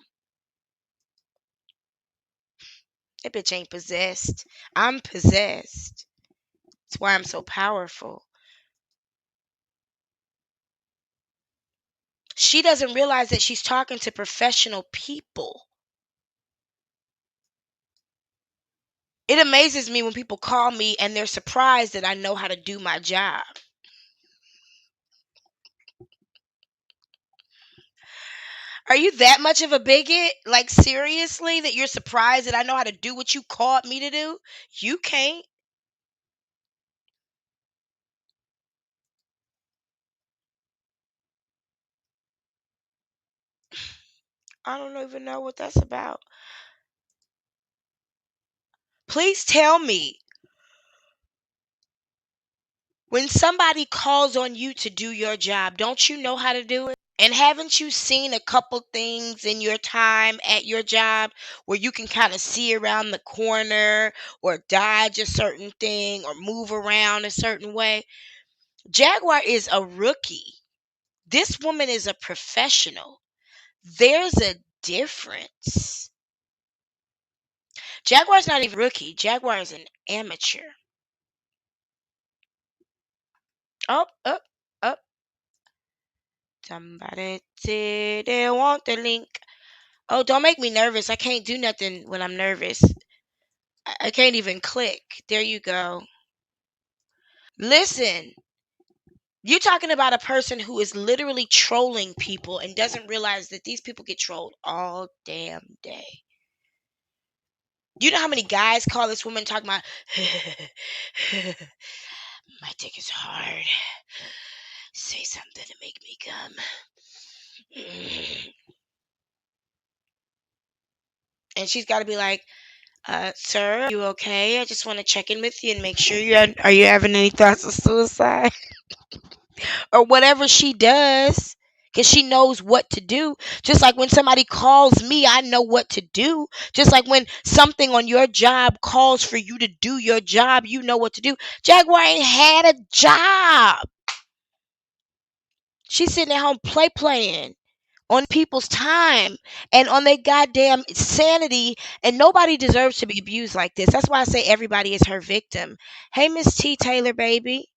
[SPEAKER 2] That bitch ain't possessed. I'm possessed. That's why I'm so powerful. She doesn't realize that she's talking to professional people. It amazes me when people call me and they're surprised that I know how to do my job. Are you that much of a bigot? Like, seriously? That you're surprised that I know how to do what you called me to do? You can't. I don't even know what that's about. Please tell me. When somebody calls on you to do your job, don't you know how to do it? And haven't you seen a couple things in your time at your job where you can kind of see around the corner or dodge a certain thing or move around a certain way? Jaguar is a rookie. This woman is a professional. There's a difference. Jaguar's not even a rookie. Jaguar is an amateur. Up, up, up. Somebody said they want the link. Oh, don't make me nervous. I can't do nothing when I'm nervous. I can't even click. There you go. Listen, you're talking about a person who is literally trolling people and doesn't realize that these people get trolled all damn day. You know how many guys call this woman talking about, my dick is hard. Say something to make me come. And she's got to be like, sir, are you okay? I just want to check in with you and make sure are you having any thoughts of suicide? Or whatever she does. Because she knows what to do. Just like when somebody calls me, I know what to do. Just like when something on your job calls for you to do your job, you know what to do. Jaguar ain't had a job. She's sitting at home playing on people's time and on their goddamn sanity, and nobody deserves to be abused like this. That's why I say everybody is her victim. Hey, Miss T. Taylor, baby.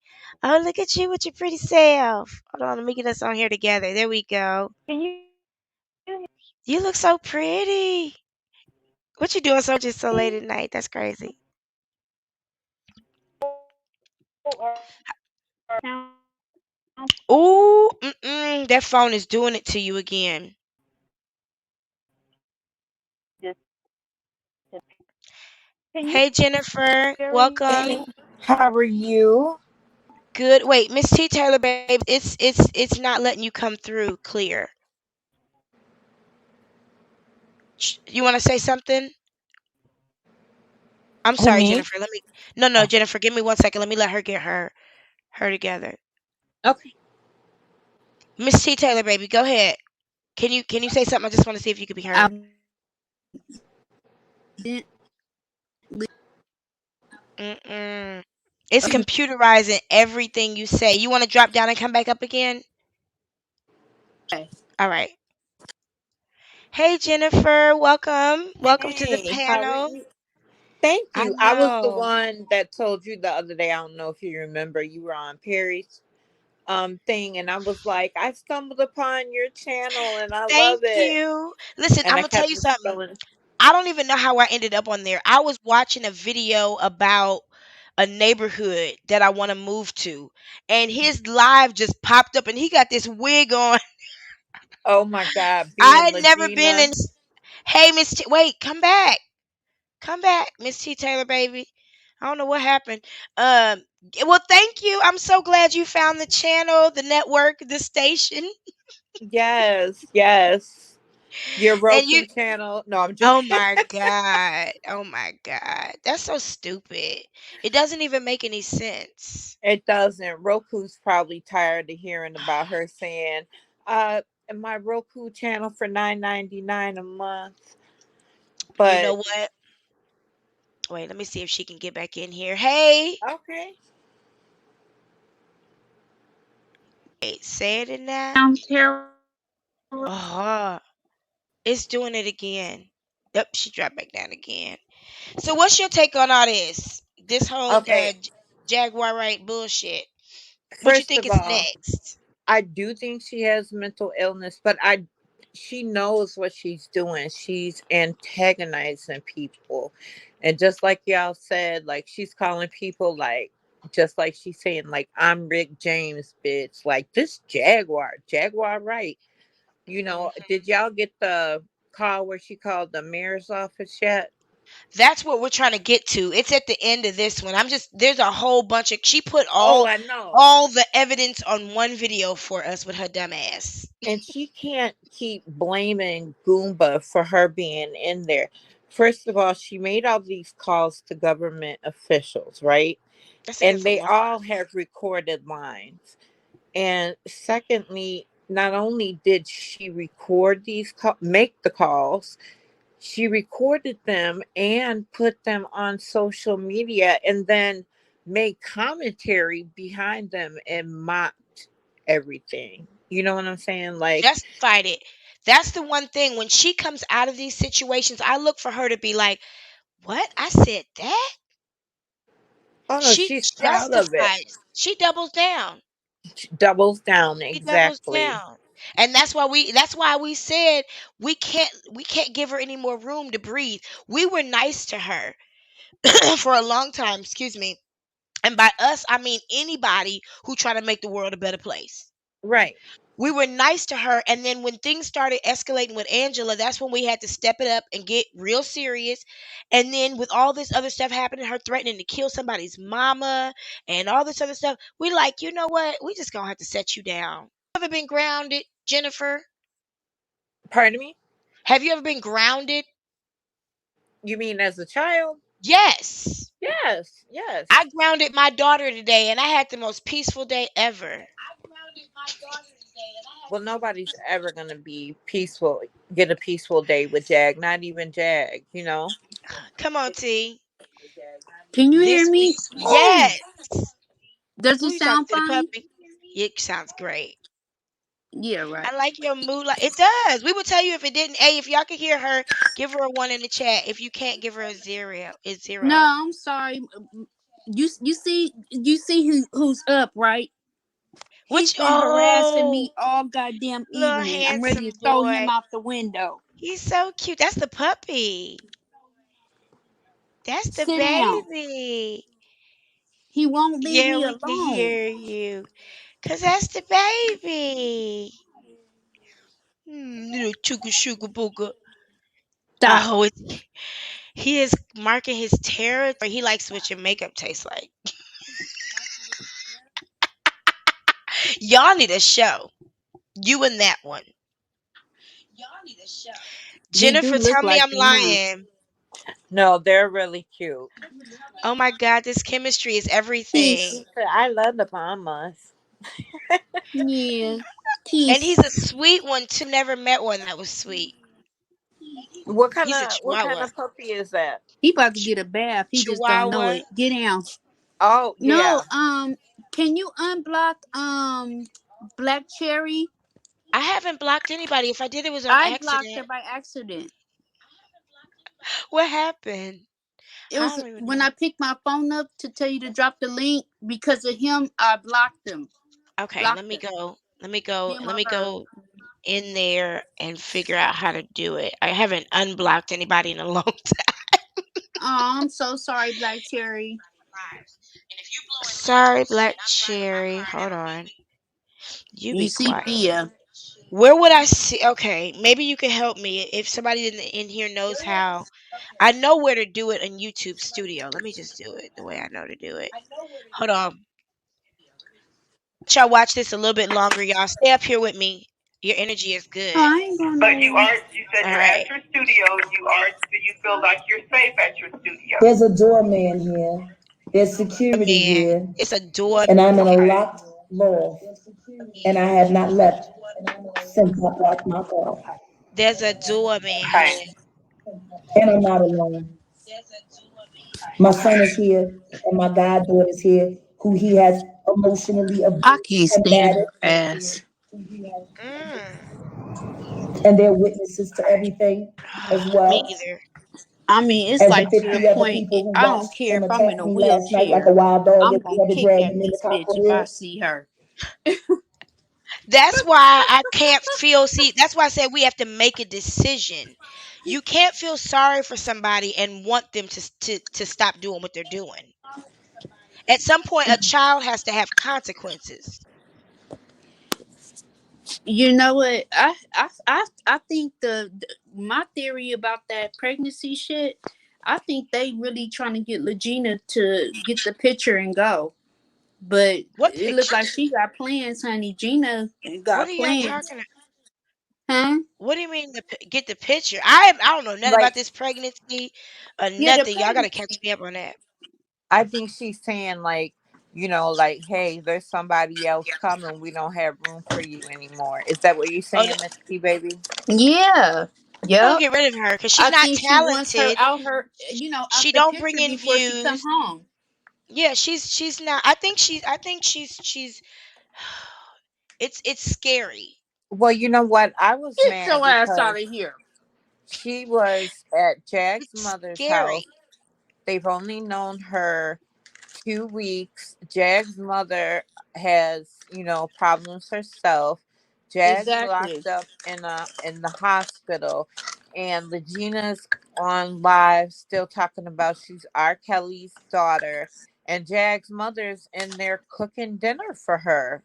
[SPEAKER 2] Oh, look at you with your pretty self. Hold on, let me get us on here together. There we go.
[SPEAKER 3] Can you
[SPEAKER 2] You look so pretty. What you doing so just so late at night? That's crazy.
[SPEAKER 3] now
[SPEAKER 2] Ooh, that phone is doing it to you again.
[SPEAKER 3] just can you
[SPEAKER 2] Hey, Jennifer,
[SPEAKER 3] very
[SPEAKER 2] welcome.
[SPEAKER 5] How are you?
[SPEAKER 2] Good. Wait, Miss T. Taylor, babe, it's not letting you come through clear. You want to say something? I'm
[SPEAKER 5] Who,
[SPEAKER 2] sorry,
[SPEAKER 5] me?
[SPEAKER 2] Jennifer. No,
[SPEAKER 5] Oh,
[SPEAKER 2] Jennifer, give me 1 second. Let me let her get her together.
[SPEAKER 5] okay.
[SPEAKER 2] Miss T. Taylor, baby, go ahead. Can you say something? I just want to see if you could be heard.
[SPEAKER 5] I'm
[SPEAKER 2] Mm-mm. It's computerizing everything you say. You want to drop down and come back up again?
[SPEAKER 5] okay.
[SPEAKER 2] All right. Hey, Jennifer, welcome. Welcome to the
[SPEAKER 5] Hey, how are
[SPEAKER 2] panel.
[SPEAKER 5] you? Thank
[SPEAKER 2] I
[SPEAKER 5] you. I was the
[SPEAKER 2] know.
[SPEAKER 5] one that told you the other day. I don't know if you remember. You were on Perry's thing, and I was like, I stumbled upon your channel, and I
[SPEAKER 2] Thank
[SPEAKER 5] love it.
[SPEAKER 2] you. Listen,
[SPEAKER 5] And
[SPEAKER 2] I'm
[SPEAKER 5] I
[SPEAKER 2] gonna tell
[SPEAKER 5] kept
[SPEAKER 2] you something.
[SPEAKER 5] misspelling.
[SPEAKER 2] I don't even know how I ended up on there. I was watching a video about a neighborhood that I want to move to, and his live just popped up, and he got this wig on.
[SPEAKER 5] Oh my God,
[SPEAKER 2] I
[SPEAKER 5] being
[SPEAKER 2] had never been in.
[SPEAKER 5] Legina.
[SPEAKER 2] Hey, Miss T, wait, come back, Miss T Taylor, baby. I don't know what happened. Well, thank you. I'm so glad you found the channel, the network, the station,
[SPEAKER 5] Yes, yes. Your
[SPEAKER 2] and you.
[SPEAKER 5] Roku channel. No, I'm
[SPEAKER 2] Oh
[SPEAKER 5] joking.
[SPEAKER 2] my god. Oh my god. That's so stupid. It doesn't even make any sense.
[SPEAKER 5] It doesn't. Roku's probably tired of hearing about her saying, uh, my Roku channel for $9.99 a month.
[SPEAKER 2] You know
[SPEAKER 5] But
[SPEAKER 2] what? Wait, let me see if she can get back in here. Hey,
[SPEAKER 5] okay.
[SPEAKER 2] wait, say it in that.
[SPEAKER 3] sound terrible?
[SPEAKER 2] Oh, it's doing it again. Yep, she dropped back down again. So, what's your take on all this? This whole
[SPEAKER 5] Okay.
[SPEAKER 2] Jaguar Wright bullshit. What you
[SPEAKER 5] First
[SPEAKER 2] think
[SPEAKER 5] of
[SPEAKER 2] is
[SPEAKER 5] all,
[SPEAKER 2] next?
[SPEAKER 5] I do think she has mental illness, but she knows what she's doing. She's antagonizing people. And just like y'all said, like she's calling people like just like she's saying, like, I'm Rick James, bitch. Like this Jaguar Wright. Did y'all get the call where she called the mayor's office yet?
[SPEAKER 2] That's what we're trying to get to. It's at the end of this one. There's a whole bunch of she put
[SPEAKER 5] Oh,
[SPEAKER 2] all
[SPEAKER 5] I know.
[SPEAKER 2] all the evidence on one video for us with her dumb ass.
[SPEAKER 5] And she can't keep blaming Goomba for her being in there. First of all, she made all these calls to government officials, right?
[SPEAKER 2] That's against
[SPEAKER 5] And
[SPEAKER 2] the
[SPEAKER 5] they
[SPEAKER 2] law.
[SPEAKER 5] all have recorded lines. And secondly, not only did she record make the calls, she recorded them and put them on social media and then made commentary behind them and mocked everything. You know what I'm saying? Like,
[SPEAKER 2] Justified it. That's the one thing. When she comes out of these situations, I look for her to be like, "What? I said that?"
[SPEAKER 5] oh no,
[SPEAKER 2] She
[SPEAKER 5] she's proud of it.
[SPEAKER 2] justifies. She doubles down.
[SPEAKER 5] She doubles down
[SPEAKER 2] She doubles
[SPEAKER 5] exactly.
[SPEAKER 2] down. And that's why we said we can't give her any more room to breathe. We were nice to her for a long time, excuse me. And by us, I mean anybody who try to make the world a better place.
[SPEAKER 5] Right.
[SPEAKER 2] We were nice to her, and then when things started escalating with Angela, that's when we had to step it up and get real serious. And then with all this other stuff happening, her threatening to kill somebody's mama and all this other stuff, we like, you know what? We just gonna have to set you down. Ever been grounded, Jennifer?
[SPEAKER 5] Pardon me?
[SPEAKER 2] Have you ever been grounded?
[SPEAKER 5] You mean as a child?
[SPEAKER 2] Yes.
[SPEAKER 5] Yes, yes.
[SPEAKER 2] I grounded my daughter today, and I had the most peaceful day ever.
[SPEAKER 5] Well, nobody's ever gonna be peaceful, get a peaceful day with Jag. Not even Jag. You know.
[SPEAKER 2] Come on, T.
[SPEAKER 3] Can you hear
[SPEAKER 2] This week,
[SPEAKER 3] me?
[SPEAKER 2] yes.
[SPEAKER 3] Does
[SPEAKER 2] Who
[SPEAKER 3] it
[SPEAKER 2] you talking
[SPEAKER 3] sound
[SPEAKER 2] to, the
[SPEAKER 3] fine?
[SPEAKER 2] puppy? It sounds great.
[SPEAKER 3] Yeah, right.
[SPEAKER 2] I like your mood. Like it does. We would tell you if it didn't. Hey, if y'all could hear her, give her a one in the chat. If you can't, give her a zero. It's
[SPEAKER 3] No,
[SPEAKER 2] zero.
[SPEAKER 3] I'm sorry. You see who's up, right? He's
[SPEAKER 2] Which
[SPEAKER 3] been harassing
[SPEAKER 2] oh,
[SPEAKER 3] me all goddamn
[SPEAKER 2] little
[SPEAKER 3] evening. I'm ready
[SPEAKER 2] handsome
[SPEAKER 3] to throw him
[SPEAKER 2] boy.
[SPEAKER 3] out the window.
[SPEAKER 2] He's so cute. That's the puppy. That's the
[SPEAKER 3] Sit down.
[SPEAKER 2] baby.
[SPEAKER 3] He won't leave
[SPEAKER 2] Yeah,
[SPEAKER 3] me
[SPEAKER 2] we can
[SPEAKER 3] alone.
[SPEAKER 2] hear you. Cause that's the baby. Little chuka shuka booga.
[SPEAKER 3] Stop.
[SPEAKER 2] Oh, he is marking his territory. He likes what your makeup tastes like. Y'all need a show. You and that one.
[SPEAKER 3] He do
[SPEAKER 2] Jennifer,
[SPEAKER 3] look
[SPEAKER 2] tell me
[SPEAKER 3] like
[SPEAKER 2] I'm
[SPEAKER 3] you, huh?
[SPEAKER 2] lying.
[SPEAKER 5] No, they're really cute.
[SPEAKER 2] Oh my God, this chemistry is
[SPEAKER 3] Kiss.
[SPEAKER 2] everything.
[SPEAKER 5] I love the mamas.
[SPEAKER 3] Yeah.
[SPEAKER 2] And
[SPEAKER 3] Kiss.
[SPEAKER 2] he's a sweet one too. I've never met one that was sweet.
[SPEAKER 5] What kind
[SPEAKER 2] He's a
[SPEAKER 5] of what kind
[SPEAKER 2] chihuahua.
[SPEAKER 5] of puppy is that?
[SPEAKER 3] He about to get a bath. He just don't know
[SPEAKER 2] Chihuahua.
[SPEAKER 3] it. Get down.
[SPEAKER 5] Oh
[SPEAKER 3] No,
[SPEAKER 5] yeah.
[SPEAKER 3] can you unblock Black Cherry?
[SPEAKER 2] I haven't blocked anybody. If I did, it was on
[SPEAKER 3] I blocked her
[SPEAKER 2] accident.
[SPEAKER 3] by accident.
[SPEAKER 2] What happened?
[SPEAKER 3] It
[SPEAKER 2] I
[SPEAKER 3] was
[SPEAKER 2] don't even
[SPEAKER 3] when
[SPEAKER 2] know.
[SPEAKER 3] I picked my phone up to tell you to drop the link because of him. I blocked him.
[SPEAKER 2] Okay, let
[SPEAKER 3] Blocked
[SPEAKER 2] me
[SPEAKER 3] her.
[SPEAKER 2] go. Let me go.
[SPEAKER 3] Him
[SPEAKER 2] Let
[SPEAKER 3] or
[SPEAKER 2] me
[SPEAKER 3] her.
[SPEAKER 2] go in there and figure out how to do it. I haven't unblocked anybody in a long time.
[SPEAKER 3] Oh, I'm so sorry, Black Cherry.
[SPEAKER 2] Sorry, Black Cherry. Hold on. You
[SPEAKER 3] You
[SPEAKER 2] be
[SPEAKER 3] see
[SPEAKER 2] quiet.
[SPEAKER 3] Thea.
[SPEAKER 2] Where would I see? Okay, maybe you can help me. If somebody in here knows how, I know where to do it on YouTube Studio. Let me just do it the way I know to do it. Hold on. Y'all watch this a little bit longer, y'all. Stay up here with me. Your energy is
[SPEAKER 3] Oh,
[SPEAKER 2] good.
[SPEAKER 3] I ain't going
[SPEAKER 1] But you
[SPEAKER 3] nowhere.
[SPEAKER 1] are, you said
[SPEAKER 2] All
[SPEAKER 1] you're at
[SPEAKER 2] right.
[SPEAKER 1] your studio. Do you feel like you're safe at your studio?
[SPEAKER 4] There's a doorman here. There's security
[SPEAKER 2] Man,
[SPEAKER 4] here.
[SPEAKER 2] it's a door.
[SPEAKER 4] And I'm in a
[SPEAKER 2] Okay.
[SPEAKER 4] locked loft. And I have not left since I parked my car.
[SPEAKER 2] There's a doorman
[SPEAKER 1] Okay.
[SPEAKER 2] here.
[SPEAKER 4] And I'm not alone. My son is here, and my goddaughter is here, who he has emotionally
[SPEAKER 3] I
[SPEAKER 4] abused
[SPEAKER 3] can't
[SPEAKER 4] and
[SPEAKER 3] stand
[SPEAKER 4] battered,
[SPEAKER 3] her ass.
[SPEAKER 2] Mm.
[SPEAKER 4] and they're witnesses to everything as
[SPEAKER 2] Me
[SPEAKER 4] well
[SPEAKER 2] either.
[SPEAKER 3] I mean, it's
[SPEAKER 4] as the
[SPEAKER 3] like to the
[SPEAKER 4] 50 other
[SPEAKER 3] point.
[SPEAKER 4] people who
[SPEAKER 3] I don't
[SPEAKER 4] watched
[SPEAKER 3] care
[SPEAKER 4] him
[SPEAKER 3] if I'm in
[SPEAKER 4] attack
[SPEAKER 3] a
[SPEAKER 4] me last night like a
[SPEAKER 3] wheelchair.
[SPEAKER 4] wild dog
[SPEAKER 3] I'm
[SPEAKER 4] and
[SPEAKER 3] gonna
[SPEAKER 4] tried to
[SPEAKER 3] kick
[SPEAKER 4] drag
[SPEAKER 3] at
[SPEAKER 4] him in the
[SPEAKER 3] this
[SPEAKER 4] top
[SPEAKER 3] bitch
[SPEAKER 4] of
[SPEAKER 3] if I
[SPEAKER 4] the
[SPEAKER 3] see her.
[SPEAKER 2] That's why I can't feel. See, that's why I said we have to make a decision. You can't feel sorry for somebody and want them to stop doing what they're doing. At some point, a child has to have consequences.
[SPEAKER 3] You know what? I think my theory about that pregnancy shit. I think they really trying to get Legina to get the picture and go. But
[SPEAKER 2] What
[SPEAKER 3] it looked like
[SPEAKER 2] picture?
[SPEAKER 3] she got plans, honey. Gina
[SPEAKER 2] What
[SPEAKER 3] got
[SPEAKER 2] are y'all
[SPEAKER 3] plans,
[SPEAKER 2] talking about?
[SPEAKER 3] huh?
[SPEAKER 2] What do you mean get the picture? I don't know nothing
[SPEAKER 5] Like
[SPEAKER 2] about this pregnancy or
[SPEAKER 3] Yeah, the
[SPEAKER 2] nothing. Y'all gotta catch
[SPEAKER 3] pregnancy.
[SPEAKER 2] me up on that.
[SPEAKER 5] I think she's saying like, like, hey, there's somebody else coming. We don't have room for you anymore. Is that what you're
[SPEAKER 2] Oh,
[SPEAKER 5] saying, Miss T baby?
[SPEAKER 3] Yeah.
[SPEAKER 2] don't
[SPEAKER 3] Yep.
[SPEAKER 2] get rid of her because she's
[SPEAKER 3] I
[SPEAKER 2] not
[SPEAKER 3] think she wants her
[SPEAKER 2] talented.
[SPEAKER 3] out her, out
[SPEAKER 2] She
[SPEAKER 3] the
[SPEAKER 2] don't bring
[SPEAKER 3] picture
[SPEAKER 2] in
[SPEAKER 3] before she come
[SPEAKER 2] views.
[SPEAKER 3] home.
[SPEAKER 2] Yeah, she's not. I think she's. It's scary.
[SPEAKER 5] Well, you know what? I was
[SPEAKER 3] Get
[SPEAKER 5] mad
[SPEAKER 3] your ass
[SPEAKER 5] because
[SPEAKER 3] out of here.
[SPEAKER 5] she was at Jack's
[SPEAKER 2] It's
[SPEAKER 5] mother's
[SPEAKER 2] scary.
[SPEAKER 5] house. They've only known her 2 weeks. Jag's mother has, problems herself. Jag's
[SPEAKER 3] Exactly.
[SPEAKER 5] locked up in the hospital, and Legina's on live still talking about she's R. Kelly's daughter, and Jag's mother's in there cooking dinner for her.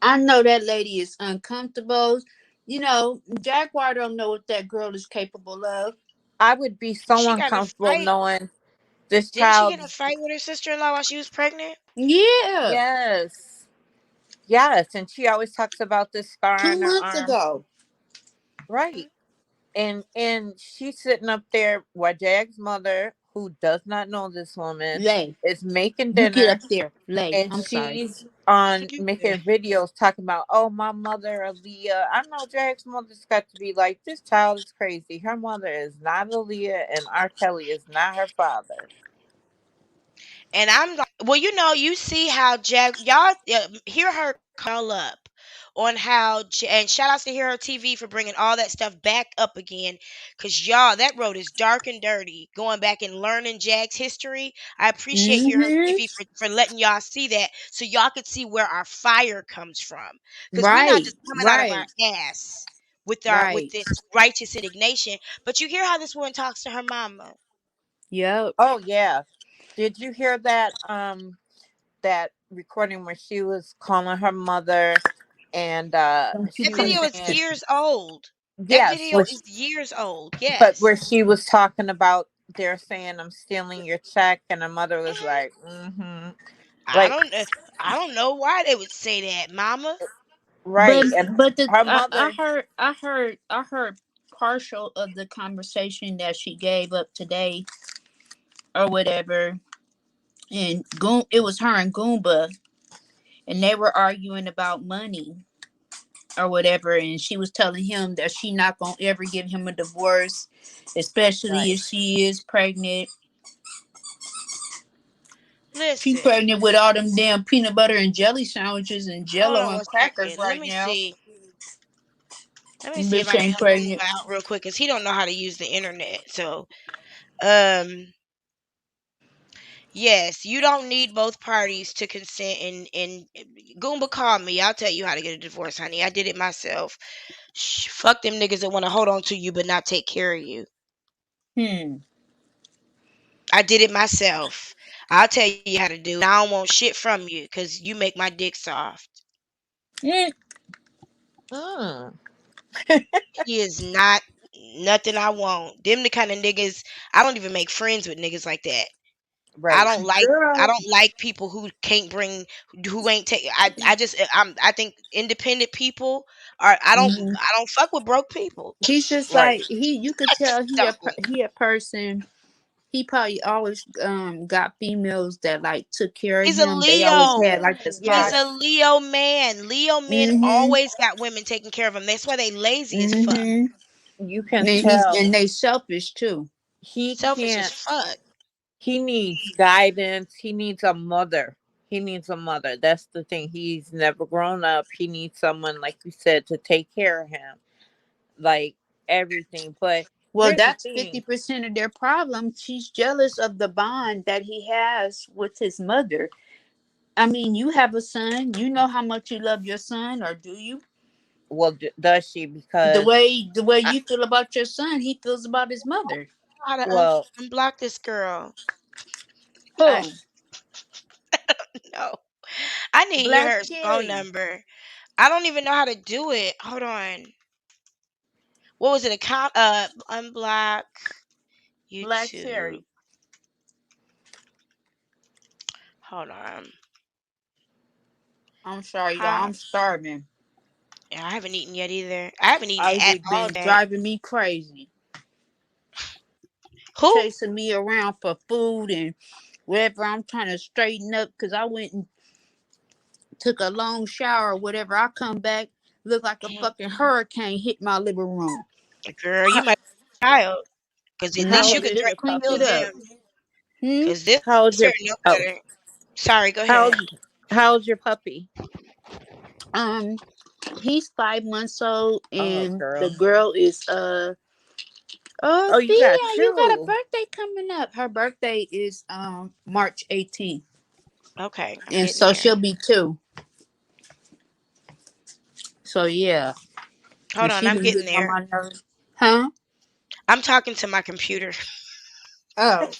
[SPEAKER 3] I know that lady is uncomfortable. You know, Jaguar don't know what that girl is capable of.
[SPEAKER 5] I would be so
[SPEAKER 2] She got in a
[SPEAKER 5] uncomfortable
[SPEAKER 2] fight.
[SPEAKER 5] knowing this
[SPEAKER 2] Didn't she get in a
[SPEAKER 5] child.
[SPEAKER 2] fight with her sister-in-law while she was pregnant?
[SPEAKER 3] Yeah,
[SPEAKER 5] Yes, yes, and she always talks about this scar
[SPEAKER 3] two
[SPEAKER 5] on her
[SPEAKER 3] months
[SPEAKER 5] arm.
[SPEAKER 3] ago.
[SPEAKER 5] Right. And she's sitting up there while Jag's mother, who does not know this woman,
[SPEAKER 3] Lay,
[SPEAKER 5] is making
[SPEAKER 3] you get
[SPEAKER 5] dinner,
[SPEAKER 3] up there. Lay,
[SPEAKER 5] and
[SPEAKER 3] I'm sorry.
[SPEAKER 5] she's on
[SPEAKER 2] Forgive me.
[SPEAKER 5] making videos talking about, oh, my mother Aaliyah. I know Jag's mother's got to be like, this child is crazy. Her mother is not Aaliyah, and R. Kelly is not her father.
[SPEAKER 2] And I'm like, well, you see how y'all hear her call up on how, and shout outs to Hear Her TV for bringing all that stuff back up again. Because y'all, that road is dark and dirty. Going back and learning Jag's history. I appreciate Hear Her
[SPEAKER 3] Mm-hmm.
[SPEAKER 2] TV for letting y'all see that so y'all could see where our fire comes from. Because we're not
[SPEAKER 3] Right,
[SPEAKER 2] just coming out of
[SPEAKER 3] right,
[SPEAKER 2] our ass with
[SPEAKER 3] right.
[SPEAKER 2] this righteous indignation. But you hear how this woman talks to her mama.
[SPEAKER 3] Yep.
[SPEAKER 5] Oh yeah. Did you hear that recording where she was calling her mother, and
[SPEAKER 3] Don't you
[SPEAKER 2] That
[SPEAKER 5] she was
[SPEAKER 3] come
[SPEAKER 2] video
[SPEAKER 3] to
[SPEAKER 2] is
[SPEAKER 5] saying,
[SPEAKER 2] years old. That
[SPEAKER 5] yes,
[SPEAKER 2] video is years old.
[SPEAKER 5] but
[SPEAKER 2] Yes.
[SPEAKER 5] where she was talking about, they're saying I'm stealing your check, and her mother was
[SPEAKER 2] Mhm.
[SPEAKER 5] like, mm-hmm.
[SPEAKER 2] I
[SPEAKER 5] Like,
[SPEAKER 2] don't. I don't know why they would say that, Mama.
[SPEAKER 3] But
[SPEAKER 5] right, and
[SPEAKER 3] but the
[SPEAKER 5] her
[SPEAKER 3] I
[SPEAKER 5] mother,
[SPEAKER 3] heard partial of the conversation that she gave up today or whatever, and it was her and Goomba, and they were arguing about money or whatever, and she was telling him that she not gonna ever give him a divorce, especially
[SPEAKER 5] right,
[SPEAKER 3] if she is pregnant. She
[SPEAKER 2] Listen.
[SPEAKER 3] pregnant with all them damn peanut butter and jelly sandwiches and
[SPEAKER 2] Hold
[SPEAKER 3] Jello
[SPEAKER 2] on
[SPEAKER 3] and
[SPEAKER 2] one
[SPEAKER 3] crackers
[SPEAKER 2] second. Let
[SPEAKER 3] right
[SPEAKER 2] me
[SPEAKER 3] now.
[SPEAKER 2] see. Let me see if
[SPEAKER 3] Bitch
[SPEAKER 2] I can
[SPEAKER 3] ain't
[SPEAKER 2] help him
[SPEAKER 3] pregnant.
[SPEAKER 2] out real quick because he don't know how to use the internet. So, um, yes, you don't need both parties to consent. And Goomba called me. I'll tell you how to get a divorce, honey. I did it myself. Fuck them niggas that want to hold on to you but not take care of you.
[SPEAKER 3] Hmm.
[SPEAKER 2] I did it myself. I'll tell you how to do it. I don't want shit from you because you make my dick soft.
[SPEAKER 3] Mm.
[SPEAKER 5] mm,
[SPEAKER 2] He is not nothing I want. Them the kind of niggas I don't even make friends with niggas like that. I
[SPEAKER 5] right.
[SPEAKER 2] don't like I
[SPEAKER 3] Girl.
[SPEAKER 2] don't like people who can't bring who ain't take I just I think independent people are
[SPEAKER 3] Mhm.
[SPEAKER 2] I don't fuck with broke people.
[SPEAKER 3] He's just
[SPEAKER 5] Right.
[SPEAKER 3] like you could
[SPEAKER 2] I
[SPEAKER 3] tell
[SPEAKER 2] just don't.
[SPEAKER 3] he a person. He probably always got females that like took care of
[SPEAKER 2] He's a
[SPEAKER 3] him. They always
[SPEAKER 2] Leo.
[SPEAKER 3] had like the
[SPEAKER 2] He's
[SPEAKER 3] spot.
[SPEAKER 2] a
[SPEAKER 5] Yes.
[SPEAKER 2] Leo man. Leo men
[SPEAKER 3] Mhm.
[SPEAKER 2] always got women taking care of them. That's why they lazy as fuck.
[SPEAKER 3] Mhm.
[SPEAKER 5] You can
[SPEAKER 3] And
[SPEAKER 5] tell
[SPEAKER 3] they selfish too.
[SPEAKER 5] he
[SPEAKER 2] Selfish as
[SPEAKER 5] can't.
[SPEAKER 2] fuck.
[SPEAKER 5] He needs guidance. He needs a mother. He needs a mother. That's the thing. He's never grown up. He needs someone, like you said, to take care of him, like everything. But
[SPEAKER 3] Well,
[SPEAKER 5] here's the
[SPEAKER 3] that's fifty
[SPEAKER 5] thing.
[SPEAKER 3] percent of their problem. She's jealous of the bond that he has with his mother. I mean, you have a son. You know how much you love your son, or do you?
[SPEAKER 5] Well, does she?
[SPEAKER 3] The
[SPEAKER 5] Because
[SPEAKER 3] way
[SPEAKER 5] I,
[SPEAKER 3] you feel about your son, he feels about his mother.
[SPEAKER 2] How to
[SPEAKER 5] well,
[SPEAKER 2] unblock this girl? I
[SPEAKER 3] Who?
[SPEAKER 2] no. I need to hear
[SPEAKER 3] Black
[SPEAKER 2] her phone
[SPEAKER 3] Cherry.
[SPEAKER 2] number. I don't even know how to do it. Hold on. What was it? Account unblock
[SPEAKER 5] Black
[SPEAKER 2] YouTube.
[SPEAKER 5] Cherry.
[SPEAKER 3] Hold on. I'm sorry, y'all.
[SPEAKER 2] How
[SPEAKER 3] I'm starving.
[SPEAKER 2] yeah, I haven't eaten yet either. I haven't eaten at
[SPEAKER 3] Ivy
[SPEAKER 2] all
[SPEAKER 3] been
[SPEAKER 2] yet.
[SPEAKER 3] driving me crazy,
[SPEAKER 2] Who?
[SPEAKER 3] chasing me around for food and whatever. I'm trying to straighten up because I went and took a long shower or whatever. I come back, look like a fucking hurricane hit my living room.
[SPEAKER 2] Girl, you
[SPEAKER 5] How,
[SPEAKER 2] might be a child. Because at
[SPEAKER 3] And I
[SPEAKER 2] least
[SPEAKER 5] how
[SPEAKER 2] you
[SPEAKER 3] had
[SPEAKER 5] old
[SPEAKER 2] could
[SPEAKER 5] is
[SPEAKER 3] just
[SPEAKER 5] your
[SPEAKER 3] cleaned
[SPEAKER 2] kill
[SPEAKER 3] it
[SPEAKER 5] puppy?
[SPEAKER 3] up.
[SPEAKER 2] them.
[SPEAKER 3] Hmm?
[SPEAKER 2] Because this
[SPEAKER 5] How old's
[SPEAKER 2] sir
[SPEAKER 5] your
[SPEAKER 2] no
[SPEAKER 5] oh?
[SPEAKER 2] better. Sorry, go
[SPEAKER 5] How
[SPEAKER 2] ahead.
[SPEAKER 5] old, how's your puppy?
[SPEAKER 3] Um, he's 5 months old,
[SPEAKER 5] Oh,
[SPEAKER 3] and the
[SPEAKER 5] girl.
[SPEAKER 3] girl is
[SPEAKER 5] Oh, you got
[SPEAKER 3] Thea, you got a
[SPEAKER 5] two.
[SPEAKER 3] birthday coming up. Her birthday is March 18th,
[SPEAKER 2] Okay, I'm
[SPEAKER 3] and
[SPEAKER 2] getting
[SPEAKER 3] so
[SPEAKER 2] there.
[SPEAKER 3] she'll be 2. So yeah,
[SPEAKER 2] Hold
[SPEAKER 3] and
[SPEAKER 2] on,
[SPEAKER 3] she
[SPEAKER 2] I'm
[SPEAKER 3] been
[SPEAKER 2] getting
[SPEAKER 3] getting on
[SPEAKER 2] there.
[SPEAKER 3] my nerves. Huh?
[SPEAKER 2] I'm talking to my computer.
[SPEAKER 3] Oh.